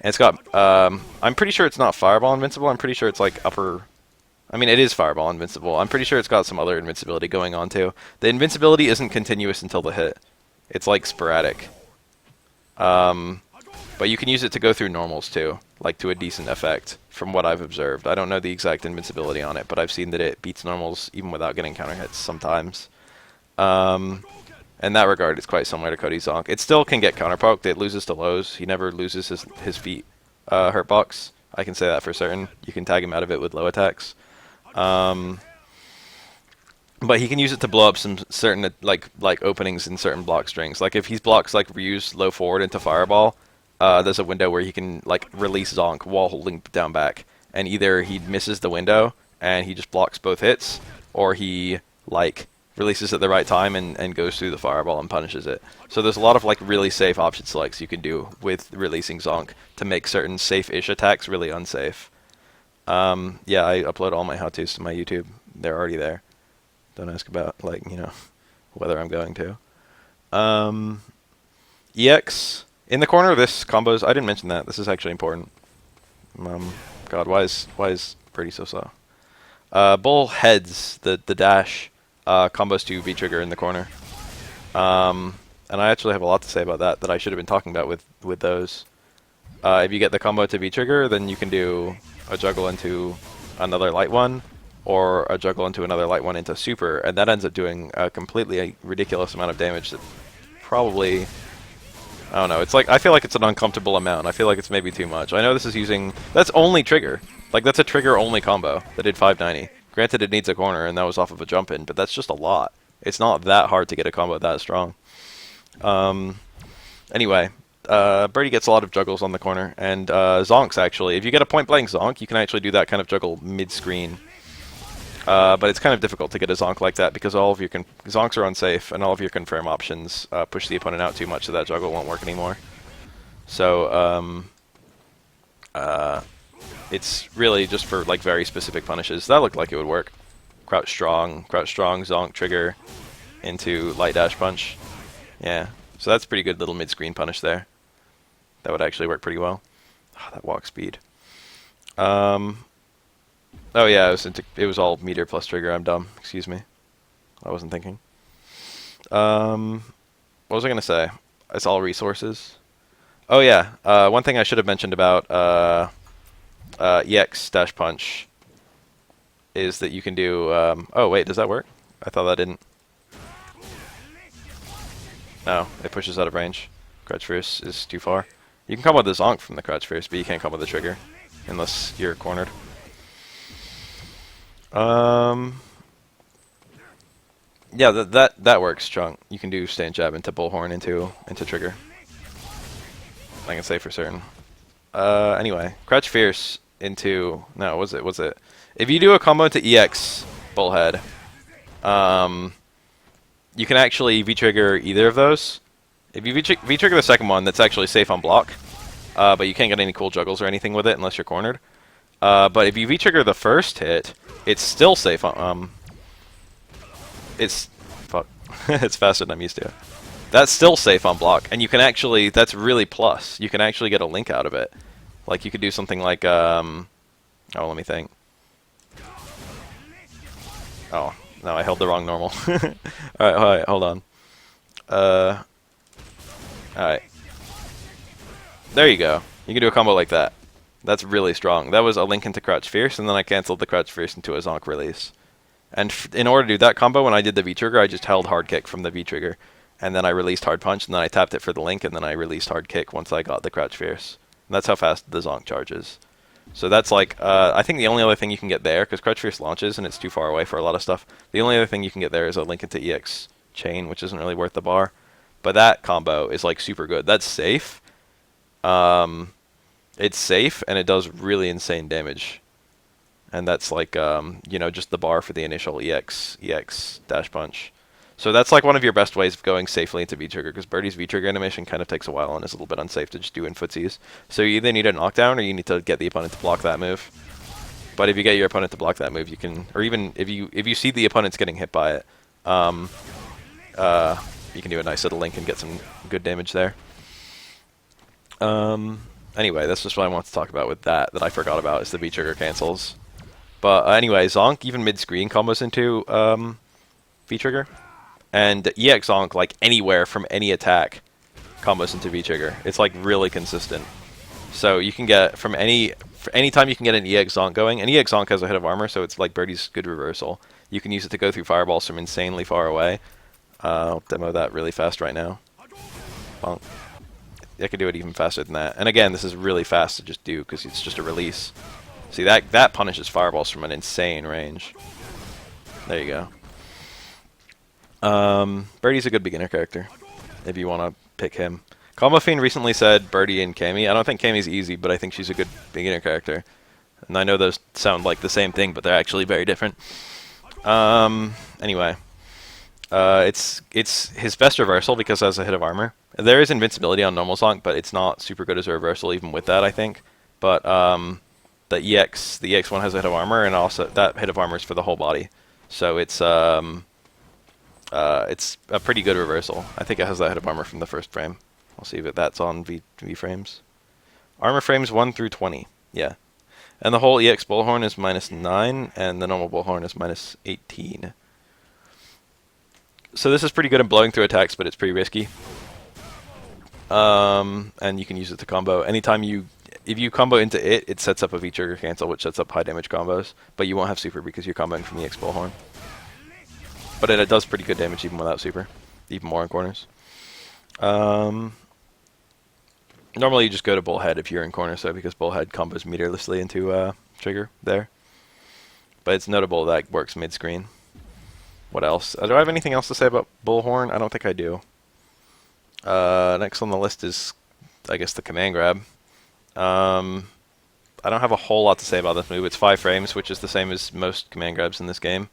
Speaker 1: And it's got I'm pretty sure it's not fireball invincible. I'm pretty sure it's like upper. I mean, it is fireball invincible. I'm pretty sure it's got some other invincibility going on too. The invincibility isn't continuous until the hit. It's like sporadic. But you can use it to go through normals too, like to a decent effect, from what I've observed. I don't know the exact invincibility on it, but I've seen that it beats normals even without getting counter hits sometimes. In that regard, it's quite similar to Cody's Zonk. It still can get counterpoked. It loses to lows. He never loses his feet hurtbox. I can say that for certain. You can tag him out of it with low attacks. But he can use it to blow up some certain like openings in certain block strings. Like if he blocks like Ryu's low forward into fireball, there's a window where he can like release Zonk while holding down back, and either he misses the window and he just blocks both hits, or he like releases at the right time and goes through the fireball and punishes it. So there's a lot of like really safe option selects you can do with releasing Zonk to make certain safe-ish attacks really unsafe. Yeah, I upload all my how-tos to my YouTube. They're already there. Don't ask about, like, you know, whether I'm going to. EX. In the corner, this combos... I didn't mention that. This is actually important. God, why is Birdie so slow? Bull heads, the dash, combos to V-trigger in the corner. And I actually have a lot to say about that I should have been talking about with those. If you get the combo to V-trigger, then you can do a juggle into another light one, or a juggle into another light one into super, and that ends up doing a completely ridiculous amount of damage that probably, I don't know, it's like, I feel like it's an uncomfortable amount. I feel like it's maybe too much. I know this is using, that's only trigger. Like, that's a trigger only combo that did 590. Granted, it needs a corner, and that was off of a jump in, but that's just a lot. It's not that hard to get a combo that strong. Anyway, Birdie gets a lot of juggles on the corner, and zonks actually. If you get a point-blank zonk, you can actually do that kind of juggle mid-screen. But it's kind of difficult to get a zonk like that because all of your zonks are unsafe, and all of your confirm options push the opponent out too much, so that juggle won't work anymore. So it's really just for like very specific punishes. That looked like it would work. Crouch strong, zonk trigger into light dash punch. Yeah, so that's pretty good little mid-screen punish there. That would actually work pretty well. Oh, that walk speed. Oh yeah, it was all meter plus trigger. I'm dumb. Excuse me. I wasn't thinking. What was I gonna say? It's all resources. Oh yeah. One thing I should have mentioned about EX dash punch is that you can do. Oh wait, does that work? I thought that didn't. No, it pushes out of range. Crouch fierce is too far. You can come with the zonk from the crouch fierce, but you can't come with the trigger unless you're cornered. Yeah, that works, Chunk. You can do stand jab into bullhorn into trigger. I can say for certain. Anyway, crouch fierce into was it? If you do a combo to EX bullhead, you can actually V-trigger either of those. If you V-trigger the second one, that's actually safe on block, but you can't get any cool juggles or anything with it unless you're cornered. But if you V-trigger the first hit, it's still safe on, it's faster than I'm used to. That's still safe on block, and you can actually, that's really plus. You can actually get a link out of it. Like, you could do something like, oh, let me think. Oh, no, I held the wrong normal. Alright, hold on. Alright. There you go. You can do a combo like that. That's really strong. That was a link into crouch fierce, and then I canceled the crouch fierce into a zonk release. And in order to do that combo, when I did the V-trigger, I just held hard kick from the V-trigger. and then I released hard punch, and then I tapped it for the link, and then I released hard kick once I got the crouch fierce. And that's how fast the zonk charges. So that's like, I think the only other thing you can get there, because crouch fierce launches and it's too far away for a lot of stuff, the only other thing you can get there is a link into EX chain, which isn't really worth the bar. But that combo is like super good. That's safe. It's safe, and it does really insane damage. And that's like, you know, just the bar for the initial EX dash punch. So that's like one of your best ways of going safely into V-trigger, because Birdie's V-trigger animation kind of takes a while and is a little bit unsafe to just do in footsies. So you either need a knockdown or you need to get the opponent to block that move. But if you get your opponent to block that move, you can, or even if you see the opponent's getting hit by it, you can do a nice little link and get some good damage there. Anyway, that's just what I want to talk about with that I forgot about, is the V-trigger cancels. But anyway, Zonk even mid-screen combos into V-trigger. And EX Zonk, like anywhere from any attack, combos into V-trigger. It's like really consistent. So you can get from any time you can get an EX Zonk going, and EX Zonk has a hit of armor, so it's like Birdie's good reversal. You can use it to go through fireballs from insanely far away. I'll demo that really fast right now. Bonk. I could do it even faster than that. And again, this is really fast to just do because it's just a release. See, that punishes fireballs from an insane range. There you go. Birdie's a good beginner character, if you want to pick him. Combo Fiend recently said Birdie and Cammy. I don't think Cammy's easy, but I think she's a good beginner character. And I know those sound like the same thing, but they're actually very different. Anyway. It's his best reversal because it has a hit of armor. There is invincibility on normal Zonk, but it's not super good as a reversal even with that, I think. But the EX one has a hit of armor, and also that hit of armor is for the whole body. So it's a pretty good reversal. I think it has that hit of armor from the first frame. I'll see if that's on V frames. Armor frames 1 through 20. Yeah. And the whole EX Bullhorn is -9, and the normal Bullhorn is -18. So this is pretty good at blowing through attacks, but it's pretty risky. And you can use it to combo. If you combo into it, it sets up a V-trigger cancel, which sets up high damage combos. But you won't have super because you're comboing from the EX Bullhorn. But it does pretty good damage even without super, even more in corners. Normally you just go to Bullhead if you're in corner, so because Bullhead combos meterlessly into trigger there. But it's notable that works mid-screen. What else? Do I have anything else to say about Bullhorn? I don't think I do. Next on the list is, I guess, the command grab. I don't have a whole lot to say about this move. It's 5 frames, which is the same as most command grabs in this game.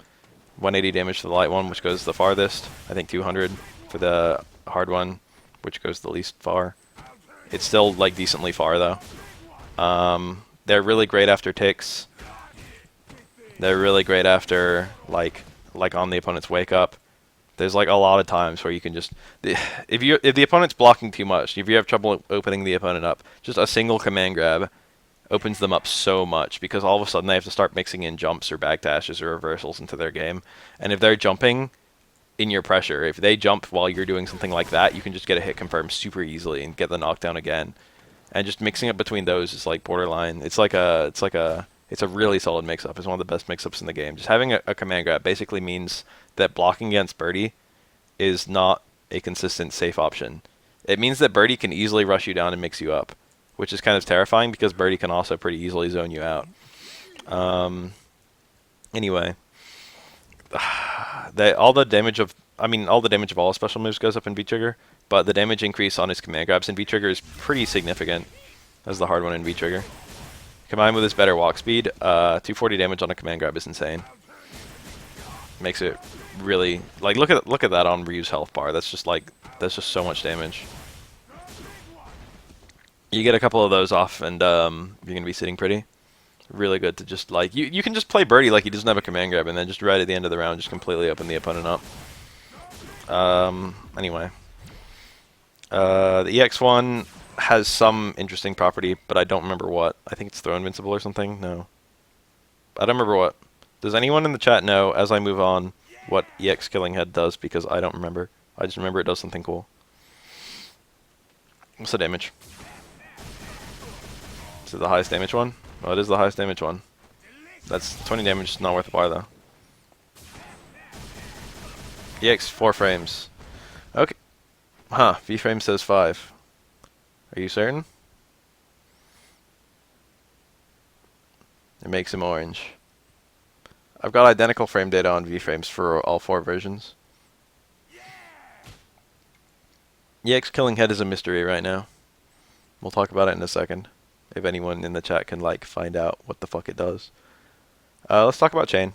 Speaker 1: 180 damage for the light one, which goes the farthest. I think 200 for the hard one, which goes the least far. It's still like decently far though. They're really great after ticks. They're really great after like on the opponent's wake up. There's like a lot of times where you can just, if the opponent's blocking too much, if you have trouble opening the opponent up, just a single command grab opens them up so much, because all of a sudden they have to start mixing in jumps or back dashes or reversals into their game. And if they're jumping in your pressure, if they jump while you're doing something like that, you can just get a hit confirmed super easily and get the knockdown again. And just mixing up between those is like borderline. It's a really solid mix-up. It's one of the best mix-ups in the game. Just having a command grab basically means that blocking against Birdie is not a consistent, safe option. It means that Birdie can easily rush you down and mix you up, which is kind of terrifying because Birdie can also pretty easily zone you out. Anyway, all the damage of all special moves goes up in V-trigger, but the damage increase on his command grabs in V-trigger is pretty significant. That's the hard one in V-trigger. Combined with his better walk speed, 240 damage on a command grab is insane. Makes it really, like, look at that on Ryu's health bar. That's just so much damage. You get a couple of those off, and you're gonna be sitting pretty. Really good to just like you can just play Birdie like he doesn't have a command grab, and then just right at the end of the round just completely open the opponent up. Anyway, the EX one has some interesting property, but I don't remember what. I think it's throw invincible or something. No, I don't remember what. Does anyone in the chat know, as I move on, what EX Killing Head does? Because I don't remember. I just remember it does something cool. What's the damage? Is it the highest damage one? Oh, it is the highest damage one. That's 20 damage, it's not worth the bar though. EX 4 frames. Okay. Huh, V-frame says 5. Are you certain? It makes him orange. I've got identical frame data on V-frames for all 4 versions. EX killing head is a mystery right now. We'll talk about it in a second. If anyone in the chat can like find out what the fuck it does. Let's talk about chain.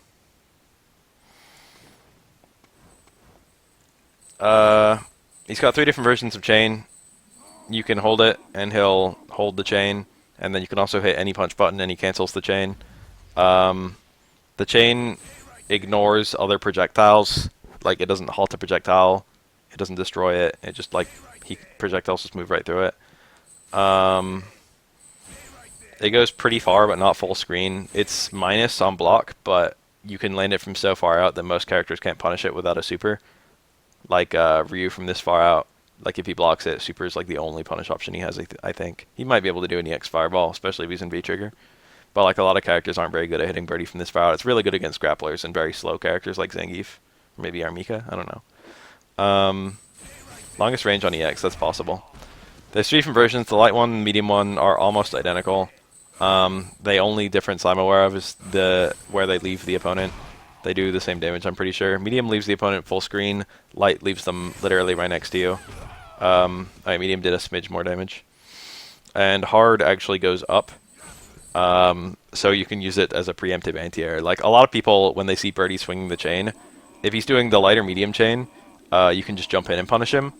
Speaker 1: He's got 3 different versions of chain. You can hold it and he'll hold the chain, and then you can also hit any punch button and he cancels the chain. The chain ignores other projectiles. Like, it doesn't halt a projectile. It doesn't destroy it. It just, like, projectiles just move right through it. It goes pretty far, but not full screen. It's minus on block, but you can land it from so far out that most characters can't punish it without a super. Like, Ryu from this far out. Like, if he blocks it, super is, like, the only punish option he has, I think. He might be able to do an EX Fireball, especially if he's in V-Trigger. But, like, a lot of characters aren't very good at hitting Birdie from this far out. It's really good against grapplers and very slow characters like Zangief. Or maybe Armika, I don't know. Longest range on EX, that's possible. There's 3 different versions. The light one and medium one are almost identical. The only difference I'm aware of is where they leave the opponent. They do the same damage, I'm pretty sure. Medium leaves the opponent full screen. Light leaves them literally right next to you. Medium did a smidge more damage. And hard actually goes up. So you can use it as a preemptive anti-air. Like, a lot of people, when they see Birdie swinging the chain, if he's doing the light or medium chain, you can just jump in and punish him.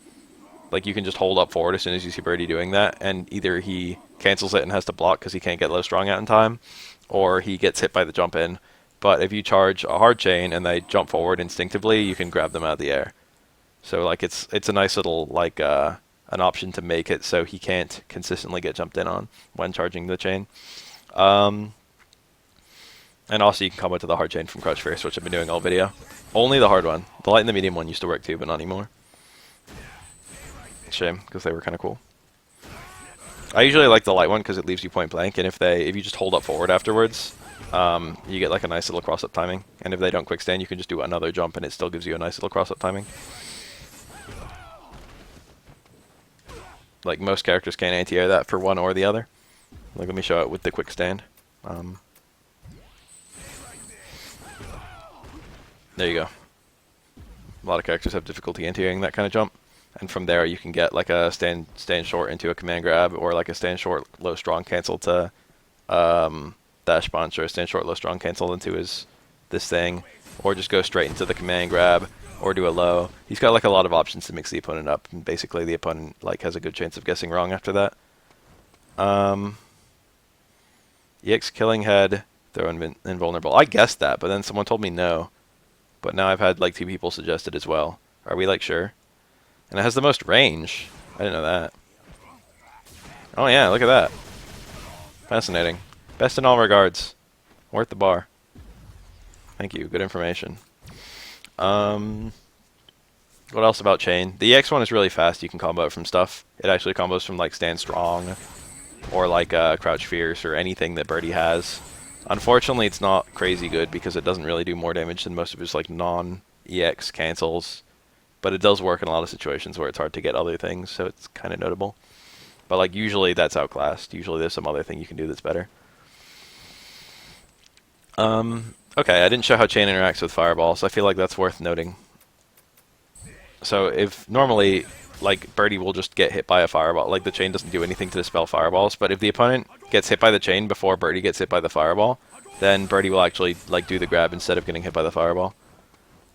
Speaker 1: Like, you can just hold up forward as soon as you see Birdie doing that, and either he cancels it and has to block because he can't get low strong out in time, or he gets hit by the jump in. But if you charge a hard chain and they jump forward instinctively, you can grab them out of the air. So, like, it's a nice little, like, an option to make it so he can't consistently get jumped in on when charging the chain. And also you can combo to the hard chain from Crouch Fierce, which I've been doing all video. Only the hard one. The light and the medium one used to work too, but not anymore. Shame, because they were kind of cool. I usually like the light one because it leaves you point blank, and if you just hold up forward afterwards, you get like a nice little cross-up timing. And if they don't quick stand, you can just do another jump, and it still gives you a nice little cross-up timing. Like, most characters can't anti-air that for one or the other. Like, let me show it with the quick stand. There you go. A lot of characters have difficulty anti-airing that kind of jump. And from there, you can get like a stand short into a command grab, or like a stand short low strong cancel to dash punch, or a stand short low strong cancel into this thing, or just go straight into the command grab, or do a low. He's got like a lot of options to mix the opponent up, and basically the opponent like has a good chance of guessing wrong after that. EX killing head, throw invulnerable. I guessed that, but then someone told me no. But now I've had like 2 people suggest it as well. Are we like sure? And it has the most range. I didn't know that. Oh yeah, look at that. Fascinating. Best in all regards. Worth the bar. Thank you. Good information. What else about chain? The EX one is really fast. You can combo it from stuff. It actually combos from like stand strong, or like crouch fierce, or anything that Birdie has. Unfortunately, it's not crazy good because it doesn't really do more damage than most of his like non-EX cancels. But it does work in a lot of situations where it's hard to get other things, so it's kind of notable. But like usually that's outclassed. Usually there's some other thing you can do that's better. Okay, I didn't show how chain interacts with fireball, so I feel like that's worth noting. So if normally, like, Birdie will just get hit by a fireball, like the chain doesn't do anything to dispel fireballs, but if the opponent gets hit by the chain before Birdie gets hit by the fireball, then Birdie will actually like do the grab instead of getting hit by the fireball.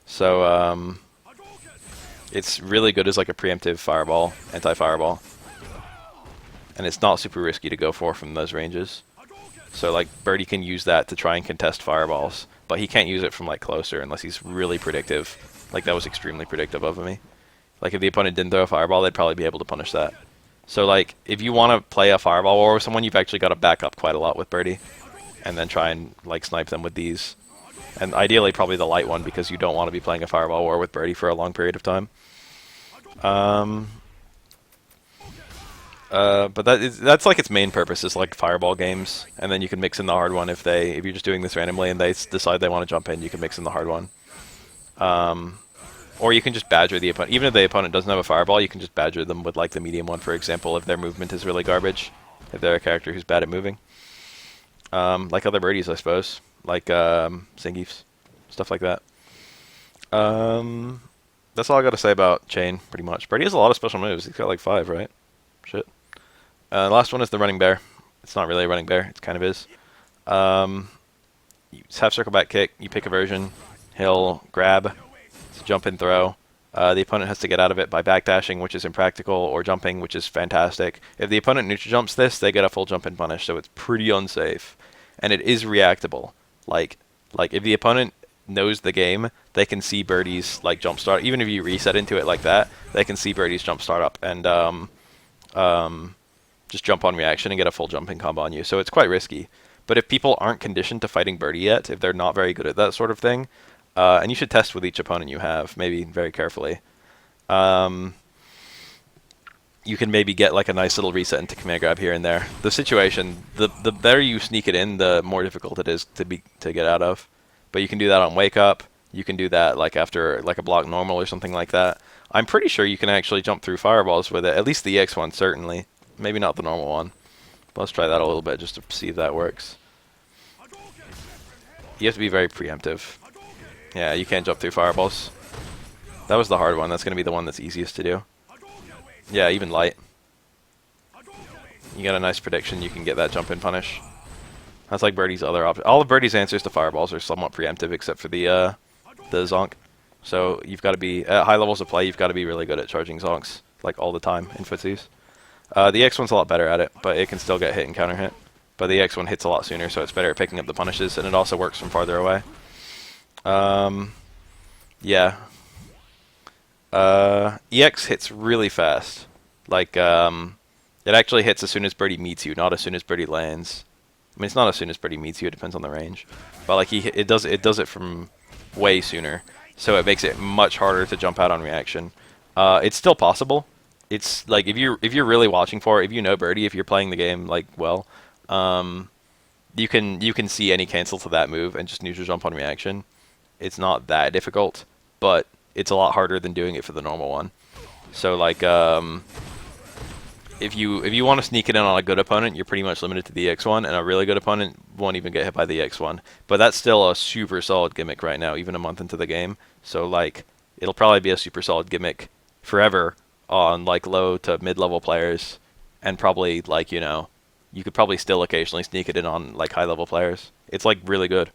Speaker 1: So it's really good as like a preemptive fireball, anti-fireball. And it's not super risky to go for from those ranges. So like Birdie can use that to try and contest fireballs, but he can't use it from like closer unless he's really predictive. Like that was extremely predictive of me. Like if the opponent didn't throw a fireball, they'd probably be able to punish that. So like if you want to play a fireball war with someone, you've actually got to back up quite a lot with Birdie, and then try and like snipe them with these. And ideally probably the light one, because you don't want to be playing a fireball war with Birdie for a long period of time. But that's like its main purpose, is like fireball games, and then you can mix in the hard one if you're just doing this randomly and they decide they want to jump in, you can mix in the hard one. Or you can just badger the opponent. Even if the opponent doesn't have a fireball, you can just badger them with like the medium one, for example, if their movement is really garbage. If they're a character who's bad at moving. Like other birdies, I suppose. Like Zangiefs. Stuff like that. That's all I got to say about Chain, pretty much. Birdie has a lot of special moves. He's got like 5, right? Shit. The last one is the running bear. It's not really a running bear. It kind of is. It's half circle back kick. You pick a version. He'll grab. It's a jump and throw. The opponent has to get out of it by backdashing, which is impractical, or jumping, which is fantastic. If the opponent neutral jumps this, they get a full jump and punish, so it's pretty unsafe. And it is reactable. Like if the opponent knows the game, they can see Birdie's like jump start. Even if you reset into it like that, they can see Birdie's jump start up and just jump on reaction and get a full jumping combo on you. So it's quite risky. But if people aren't conditioned to fighting Birdie yet, if they're not very good at that sort of thing, and you should test with each opponent you have, maybe very carefully. You can maybe get like a nice little reset into command grab here and there. The situation, the better you sneak it in, the more difficult it is to get out of. But you can do that on wake up. You can do that like after like a block normal or something like that. I'm pretty sure you can actually jump through fireballs with it. At least the EX one, certainly. Maybe not the normal one. But let's try that a little bit just to see if that works. You have to be very preemptive. Yeah, you can't jump through fireballs. That was the hard one. That's going to be the one that's easiest to do. Yeah, even light. You got a nice prediction. You can get that jump and punish. That's like Birdie's other option. All of Birdie's answers to fireballs are somewhat preemptive, except for the zonk. So you've got to be at high levels of play. You've got to be really good at charging zonks like all the time in footsies. The X one's a lot better at it, but it can still get hit and counter hit. But the X one hits a lot sooner, so it's better at picking up the punishes, and it also works from farther away. Yeah. EX hits really fast. Like, it actually hits as soon as Birdie meets you, not as soon as Birdie lands. I mean, it's not as soon as Birdie meets you. It depends on the range. But like it does it from way sooner, so it makes it much harder to jump out on reaction. It's still possible. It's like if you're really watching for it, if you know Birdie, if you're playing the game like well, you can see any cancel to that move and just neutral jump on reaction. It's not that difficult, but it's a lot harder than doing it for the normal one. So like if you want to sneak it in on a good opponent, you're pretty much limited to the X1, and a really good opponent won't even get hit by the X1. But that's still a super solid gimmick right now, even a month into the game. So like it'll probably be a super solid gimmick forever on like low to mid-level players, and probably like you could probably still occasionally sneak it in on like high-level players. It's like really good.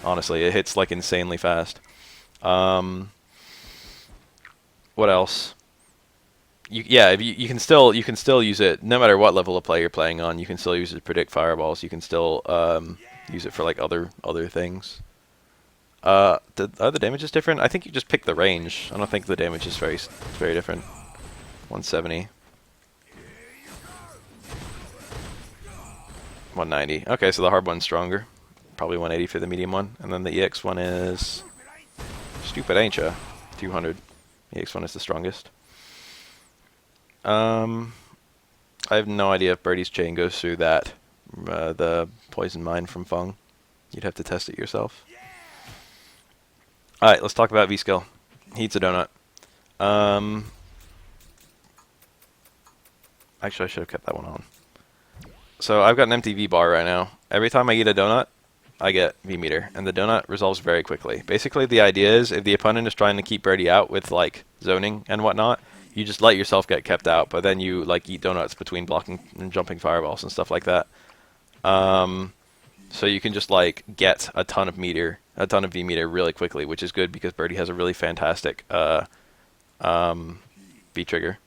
Speaker 1: Honestly, it hits like insanely fast. What else? You can still use it no matter what level of play you're playing on. You can still use it to predict fireballs. You can still use it for like other things. Are the damages different? I think you just pick the range. I don't think the damage is very different. 170. 190. Okay, so the hard one's stronger. Probably 180 for the medium one, and then the EX one is stupid, ain't ya? 200. The EX one is the strongest. I have no idea if Birdie's chain goes through that, the poison mine from Fung. You'd have to test it yourself. Alright, let's talk about V-Skill. He eats a donut. Actually, I should have kept that one on. So I've got an empty V-bar right now. Every time I eat a donut, I get V-meter, and the donut resolves very quickly. Basically, the idea is if the opponent is trying to keep Birdie out with like zoning and whatnot, you just let yourself get kept out, but then you like eat donuts between blocking and jumping fireballs and stuff like that. So you can just like get a ton of V-meter really quickly, which is good because Birdie has a really fantastic V-trigger.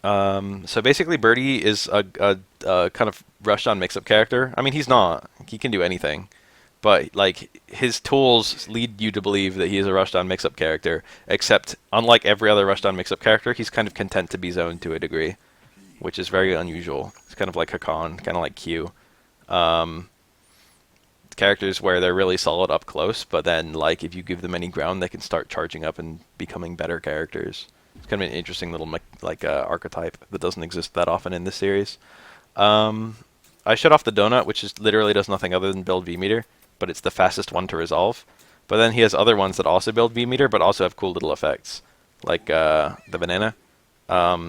Speaker 1: So basically Birdie is a kind of rushed on mix-up character. I mean, he's not. He can do anything. But like his tools lead you to believe that he is a rushed on mix-up character, except unlike every other rushed on mix-up character, he's kind of content to be zoned to a degree, which is very unusual. It's kind of like Hakan, kind of like Q. Characters where they're really solid up close, but then like if you give them any ground, they can start charging up and becoming better characters. It's kind of an interesting little archetype that doesn't exist that often in this series. I shut off the donut, which literally does nothing other than build V-meter, but it's the fastest one to resolve. But then he has other ones that also build V meter, but also have cool little effects, like the banana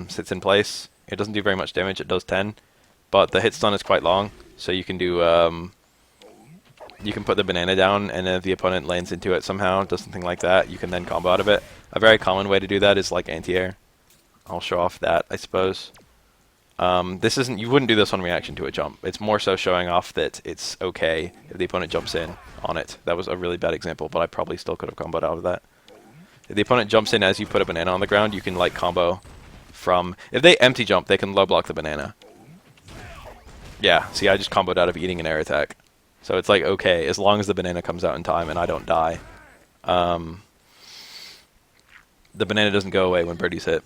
Speaker 1: sits in place. It doesn't do very much damage. It does 10, but the hit stun is quite long, so you can do you can put the banana down, and if the opponent lands into it somehow, does something like that, you can then combo out of it. A very common way to do that is like anti-air. I'll show off that, I suppose. This isn't, you wouldn't do this on reaction to a jump. It's more so showing off that it's okay if the opponent jumps in on it. That was a really bad example, but I probably still could have comboed out of that. If the opponent jumps in as you put a banana on the ground, you can like combo from, if they empty jump, they can low block the banana. Yeah, see, I just comboed out of eating an air attack. So it's like okay, as long as the banana comes out in time and I don't die. The banana doesn't go away when Birdie's hit.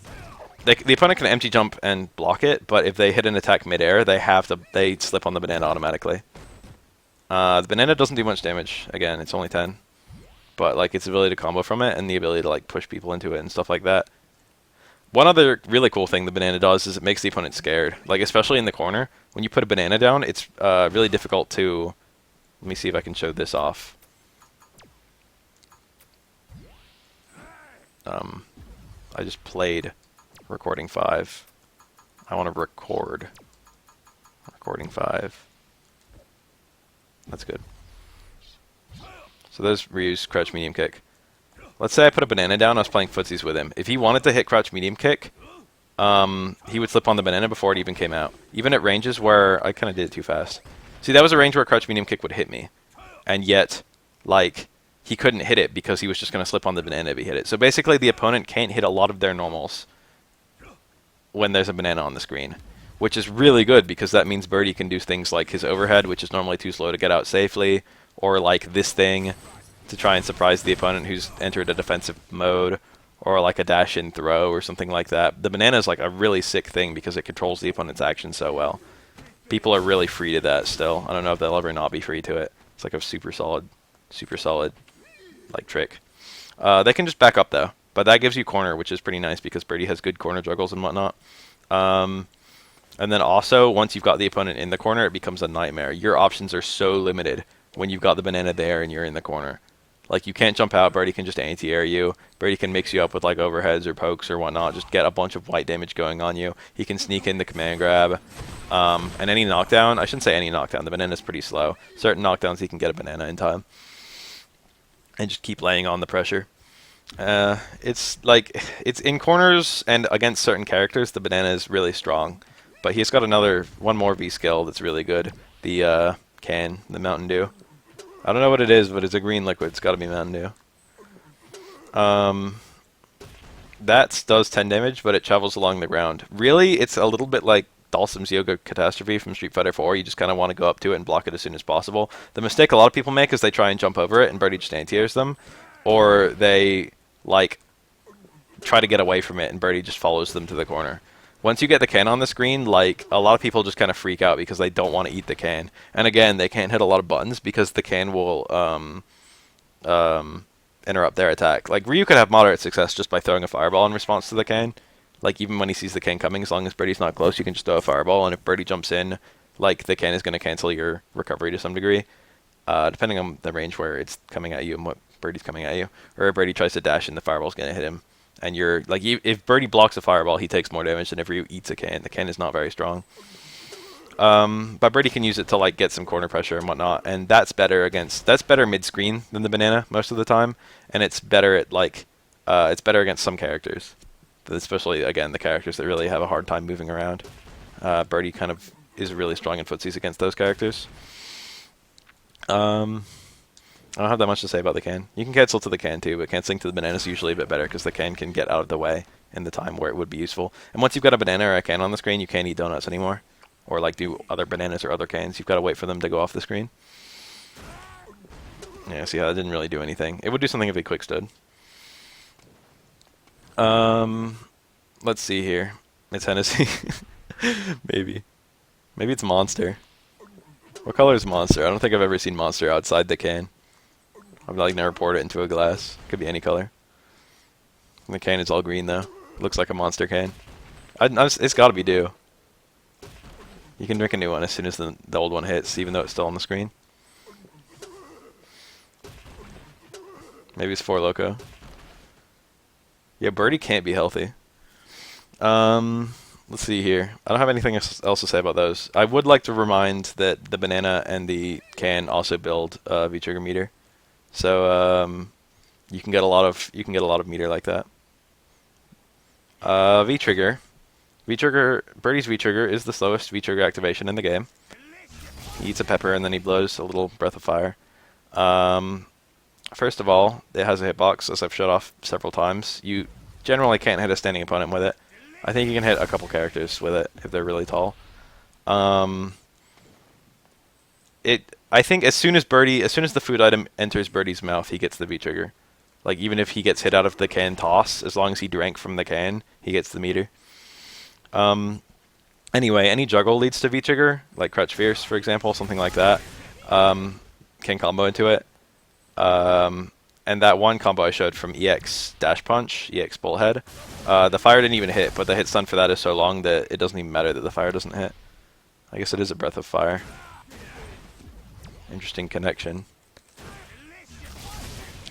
Speaker 1: The opponent can empty jump and block it, but if they hit an attack midair, they slip on the banana automatically. The banana doesn't do much damage. Again, it's only 10, but like its ability to combo from it and the ability to like push people into it and stuff like that. One other really cool thing the banana does is it makes the opponent scared. Like especially in the corner, when you put a banana down, it's really difficult to. Let me see if I can show this off. I just played recording 5. I want to record recording 5. That's good. So there's Ryu's crouch medium kick. Let's say I put a banana down, I was playing footsies with him. If he wanted to hit crouch medium kick, he would slip on the banana before it even came out. Even at ranges where I kind of did it too fast. See, that was a range where crouch medium kick would hit me. And yet, like, he couldn't hit it because he was just going to slip on the banana if he hit it. So basically, the opponent can't hit a lot of their normals when there's a banana on the screen. Which is really good because that means Birdie can do things like his overhead, which is normally too slow to get out safely. Or like this thing to try and surprise the opponent who's entered a defensive mode. Or like a dash-in throw or something like that. The banana is like a really sick thing because it controls the opponent's action so well. People are really free to that still. I don't know if they'll ever not be free to it. It's like a super solid like trick. They can just back up though, but that gives you corner, which is pretty nice because Birdie has good corner juggles and whatnot. And then also, once you've got the opponent in the corner, it becomes a nightmare. Your options are so limited when you've got the banana there and you're in the corner. Like, you can't jump out, Birdie can just anti-air you. Birdie can mix you up with, like, overheads or pokes or whatnot. Just get a bunch of white damage going on you. He can sneak in the command grab. And any knockdown, I shouldn't say any knockdown, the banana's pretty slow. Certain knockdowns, he can get a banana in time. And just keep laying on the pressure. It's, like, it's in corners and against certain characters, the banana is really strong. But he's got one more V skill that's really good. The Mountain Dew. I don't know what it is, but it's a green liquid. It's got to be Mountain Dew. That does 10 damage, but it travels along the ground. Really, it's a little bit like Dalsim's Yoga Catastrophe from Street Fighter 4. You just kind of want to go up to it and block it as soon as possible. The mistake a lot of people make is they try and jump over it, and Birdie just anti-airs them. Or they, like, try to get away from it, and Birdie just follows them to the corner. Once you get the can on the screen, like, a lot of people just kind of freak out because they don't want to eat the can. And again, they can't hit a lot of buttons because the can will interrupt their attack. Like, Ryu could have moderate success just by throwing a fireball in response to the can. Like, even when he sees the can coming, as long as Birdie's not close, you can just throw a fireball. And if Birdie jumps in, like, the can is going to cancel your recovery to some degree. Depending on the range where it's coming at you and what Birdie's coming at you. Or if Birdie tries to dash in, the fireball's going to hit him. And you're like, if Birdie blocks a fireball, he takes more damage than if Ryu eats a can. The can is not very strong. But Birdie can use it to like get some corner pressure and whatnot, and that's better mid-screen than the banana most of the time, and it's better at like it's better against some characters, especially again the characters that really have a hard time moving around. Birdie kind of is really strong in footsies against those characters. I don't have that much to say about the can. You can cancel to the can too, but canceling to the banana is usually a bit better because the can can get out of the way in the time where it would be useful. And once you've got a banana or a can on the screen, you can't eat donuts anymore. Or like do other bananas or other cans. You've got to wait for them to go off the screen. Yeah, see how that didn't really do anything. It would do something if he quick stood. Let's see here. It's Hennessy. Maybe. Maybe it's Monster. What color is Monster? I don't think I've ever seen Monster outside the can. I've like never poured it into a glass. Could be any color. The can is all green though. Looks like a Monster can. It's got to be Dew. You can drink a new one as soon as the old one hits, even though it's still on the screen. Maybe it's 4 Loco. Yeah, Birdie can't be healthy. Let's see here. I don't have anything else to say about those. I would like to remind that the banana and the can also build V-trigger meter, so you can get a lot of meter like that. V-trigger, Birdie's V-trigger is the slowest V-trigger activation in the game. He eats a pepper and then he blows a little breath of fire. First of all, it has a hitbox, as I've showed off several times. You generally can't hit a standing opponent with it. I think you can hit a couple characters with it if they're really tall. I think as soon as the food item enters Birdie's mouth, he gets the V-trigger. Like, even if he gets hit out of the can toss, as long as he drank from the can, he gets the meter. Anyway, any juggle leads to V-trigger, like Crouch Fierce, for example, something like that. Can combo into it. And that one combo I showed from EX Dash Punch, EX Bullhead, the fire didn't even hit, but the hit stun for that is so long that it doesn't even matter that the fire doesn't hit. I guess it is a breath of fire. Interesting connection.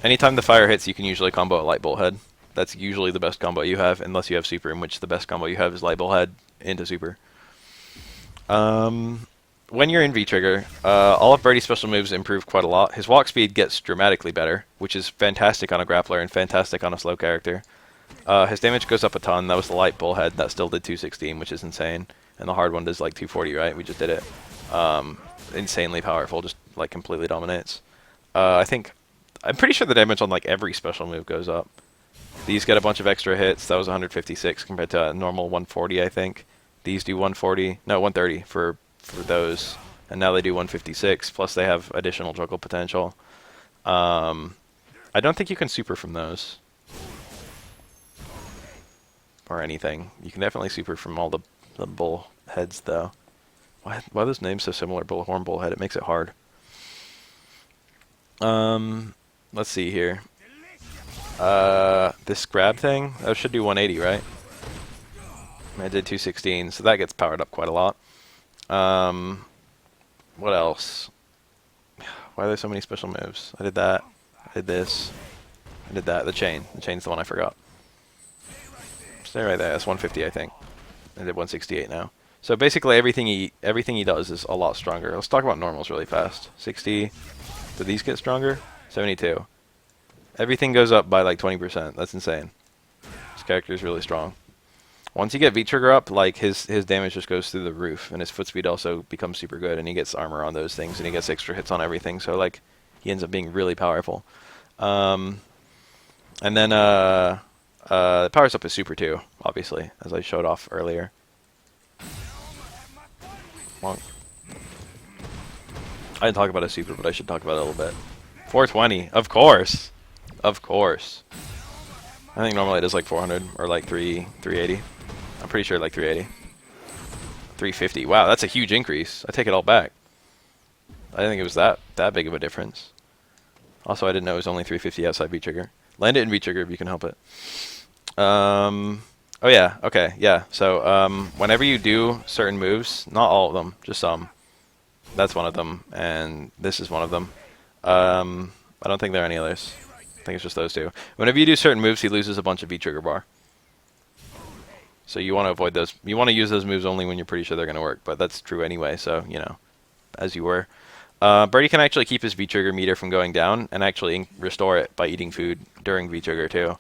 Speaker 1: Anytime the fire hits, you can usually combo a Light Bullhead. That's usually the best combo you have, unless you have Super, in which the best combo you have is Light Bullhead into Super. When you're in V-trigger, all of Birdie's special moves improve quite a lot. His walk speed gets dramatically better, which is fantastic on a grappler and fantastic on a slow character. His damage goes up a ton. That was the light bullhead. That still did 216, which is insane. And the hard one does like 240, right? We just did it. Insanely powerful, just like completely dominates. I'm pretty sure the damage on like every special move goes up. These get a bunch of extra hits. That was 156 compared to a normal 140, I think. These do 140, no, 130 for those, and now they do 156, plus they have additional juggle potential. I don't think you can super from those. Or anything. You can definitely super from all the bull heads, though. Why are those names so similar? Bullhorn, bullhead, it makes it hard. Let's see here. This grab thing, that should do 180, right? I did 216, so that gets powered up quite a lot. What else? Why are there so many special moves? I did that. I did this. I did that. The chain. The chain's the one I forgot. Stay right there. That's 150, I think. I did 168 now. So basically, everything he does is a lot stronger. Let's talk about normals really fast. 60. Do these get stronger? 72. Everything goes up by like 20%. That's insane. This character is really strong. Once you get V-trigger up, like his damage just goes through the roof, and his foot speed also becomes super good, and he gets armor on those things, and he gets extra hits on everything. So like he ends up being really powerful. And then the powers up is super too, obviously, as I showed off earlier. Well, I didn't talk about a super, but I should talk about it a little bit. 420, of course, of course. I think normally it is like 400 or like 380. I'm pretty sure like 380. 350. Wow, that's a huge increase. I take it all back. I didn't think it was that big of a difference. Also, I didn't know it was only 350 outside V-trigger. Land it in V-trigger if you can help it. Oh yeah, okay, yeah. So whenever you do certain moves, not all of them, just some. That's one of them, and this is one of them. I don't think there are any others. I think it's just those two. Whenever you do certain moves, he loses a bunch of V-trigger bar. So you want to avoid those. You want to use those moves only when you're pretty sure they're going to work, but that's true anyway, so, you know, as you were. Birdie can actually keep his V-trigger meter from going down and actually restore it by eating food during V-trigger too.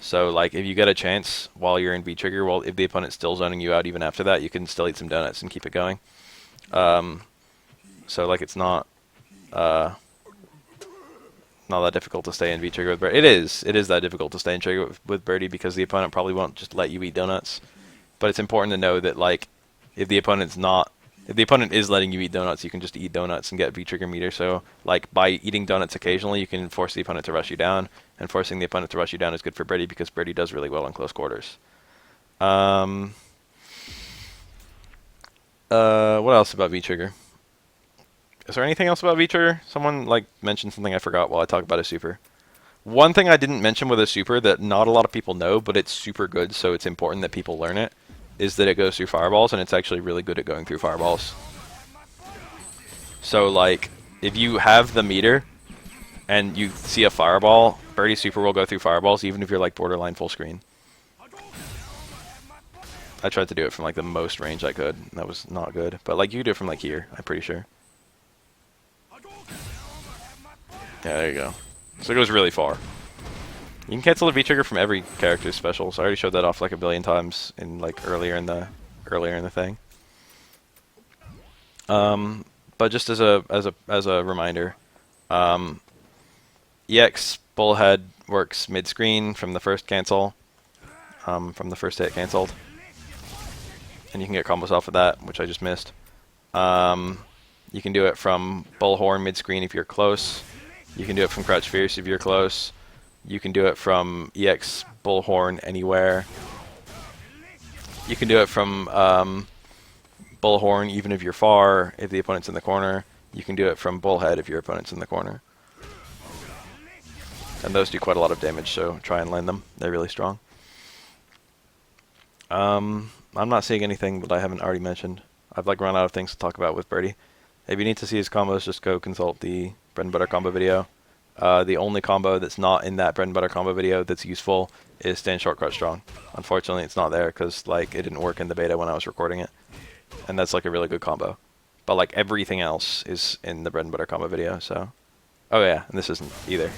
Speaker 1: So, like, if you get a chance while you're in V-trigger, well, if the opponent's still zoning you out even after that, you can still eat some donuts and keep it going. So, like, it's not that difficult to stay in V-trigger with Birdie. It is that difficult to stay in trigger with Birdie because the opponent probably won't just let you eat donuts. But it's important to know that, like, if the opponent is letting you eat donuts, you can just eat donuts and get V-trigger meter. So, like, by eating donuts occasionally, you can force the opponent to rush you down. And forcing the opponent to rush you down is good for Birdie because Birdie does really well in close quarters. What else about V-trigger? Is there anything else about V-trigger? Someone, like, mentioned something I forgot while I talk about a super. One thing I didn't mention with a super that not a lot of people know, but it's super good, so it's important that people learn it, is that it goes through fireballs, and it's actually really good at going through fireballs. So, like, if you have the meter and you see a fireball Birdie's super will go through fireballs even if you're like borderline full screen. I tried to do it from like the most range I could. That was not good. But like you could do it from like here, I'm pretty sure. Yeah, there you go. So it goes really far. You can cancel the V-trigger from every character's special, so I already showed that off like a billion times in like earlier in the thing. But just as a reminder, EX Bullhead works mid-screen from the first cancel, from the first hit canceled, and you can get combos off of that, which I just missed. You can do it from Bullhorn mid-screen if you're close. You can do it from Crouch Fierce if you're close. You can do it from EX Bullhorn anywhere. You can do it from Bullhorn even if you're far, if the opponent's in the corner. You can do it from Bullhead if your opponent's in the corner. And those do quite a lot of damage, so try and land them. They're really strong. I'm not seeing anything that I haven't already mentioned. I've like run out of things to talk about with Birdie. If you need to see his combos, just go consult the bread and butter combo video. The only combo that's not in that bread and butter combo video that's useful is stand short crouch strong. Unfortunately, it's not there because like it didn't work in the beta when I was recording it, and that's like a really good combo. But like everything else is in the bread and butter combo video. So, oh yeah, and this isn't either.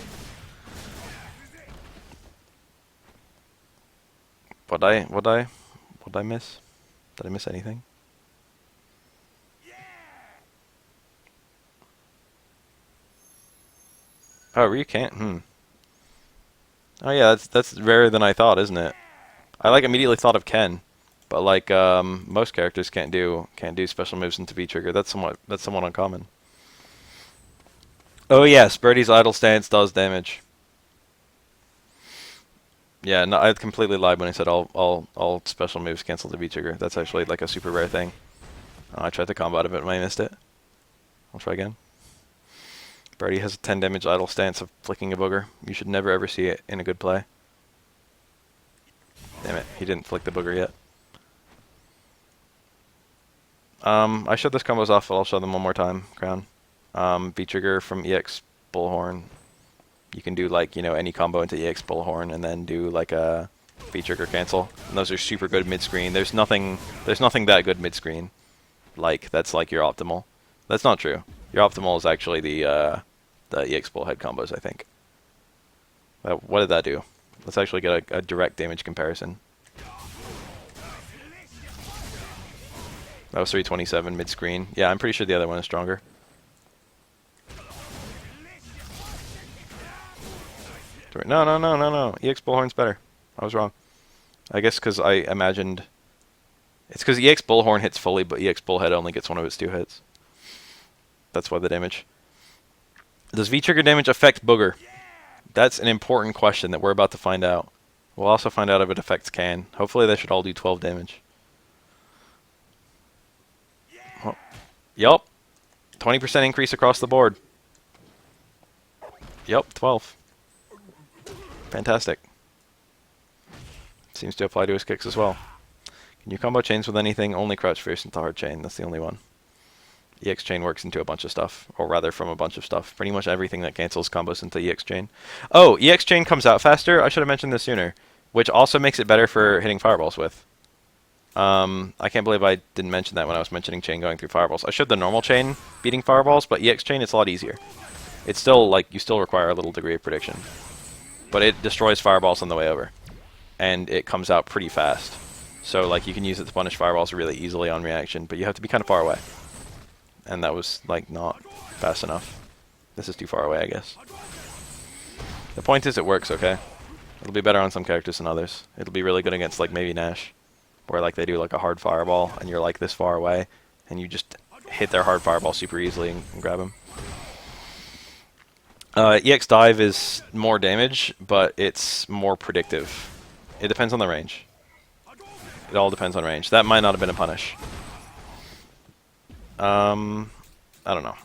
Speaker 1: What I miss? Did I miss anything? Oh, Ryu can't. Oh yeah, that's rarer than I thought, isn't it? I like immediately thought of Ken, but like most characters can't do special moves into V-trigger. That's somewhat uncommon. Oh yes, Birdie's idle stance does damage. Yeah, no, I completely lied when I said all special moves cancel the V-trigger. That's actually like a super rare thing. I tried to combo out of it and I missed it. I'll try again. Birdie has a 10 damage idle stance of flicking a booger. You should never ever see it in a good play. Damn it, he didn't flick the booger yet. I showed those combos off, but I'll show them one more time, Crown. V-trigger from EX Bullhorn. You can do like, you know, any combo into EX Bullhorn and then do like a V-trigger cancel. And those are super good mid-screen. There's nothing that good mid-screen. Like, that's like your optimal. That's not true. Your optimal is actually the EX Bullhead combos, I think. What did that do? Let's actually get a direct damage comparison. That was 327 mid-screen. Yeah, I'm pretty sure the other one is stronger. No. EX Bullhorn's better. I was wrong. I guess because I imagined... It's because EX Bullhorn hits fully, but EX Bullhead only gets one of its 2 hits. That's why the damage. Does V-trigger damage affect Booger? That's an important question that we're about to find out. We'll also find out if it affects Can. Hopefully they should all do 12 damage. Oh. Yup. 20% increase across the board. Yup, 12. Fantastic. Seems to apply to his kicks as well. Can you combo chains with anything? Only Crouch Fierce into Hard Chain. That's the only one. EX Chain works into a bunch of stuff, or rather from a bunch of stuff. Pretty much everything that cancels combos into EX Chain. Oh, EX Chain comes out faster? I should have mentioned this sooner. Which also makes it better for hitting fireballs with. I can't believe I didn't mention that when I was mentioning chain going through fireballs. I showed the normal chain beating fireballs, but EX Chain, it's a lot easier. It's still, like, you still require a little degree of prediction. But it destroys fireballs on the way over. And it comes out pretty fast. So, like, you can use it to punish fireballs really easily on reaction, but you have to be kind of far away. And that was, like, not fast enough. This is too far away, I guess. The point is it works, okay? It'll be better on some characters than others. It'll be really good against, like, maybe Nash. Where, like, they do, like, a hard fireball, and you're, like, this far away, and you just hit their hard fireball super easily and grab them. EX Dive is more damage, but it's more predictive. It depends on the range. It all depends on range. That might not have been a punish. I don't know.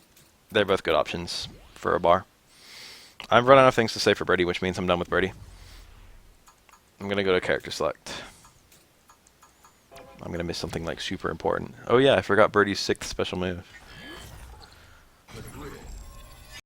Speaker 1: They're both good options for a bar. I've run out of things to say for Birdie, which means I'm done with Birdie. I'm going to go to character select. I'm going to miss something like super important. Oh yeah, I forgot Birdie's 6th special move.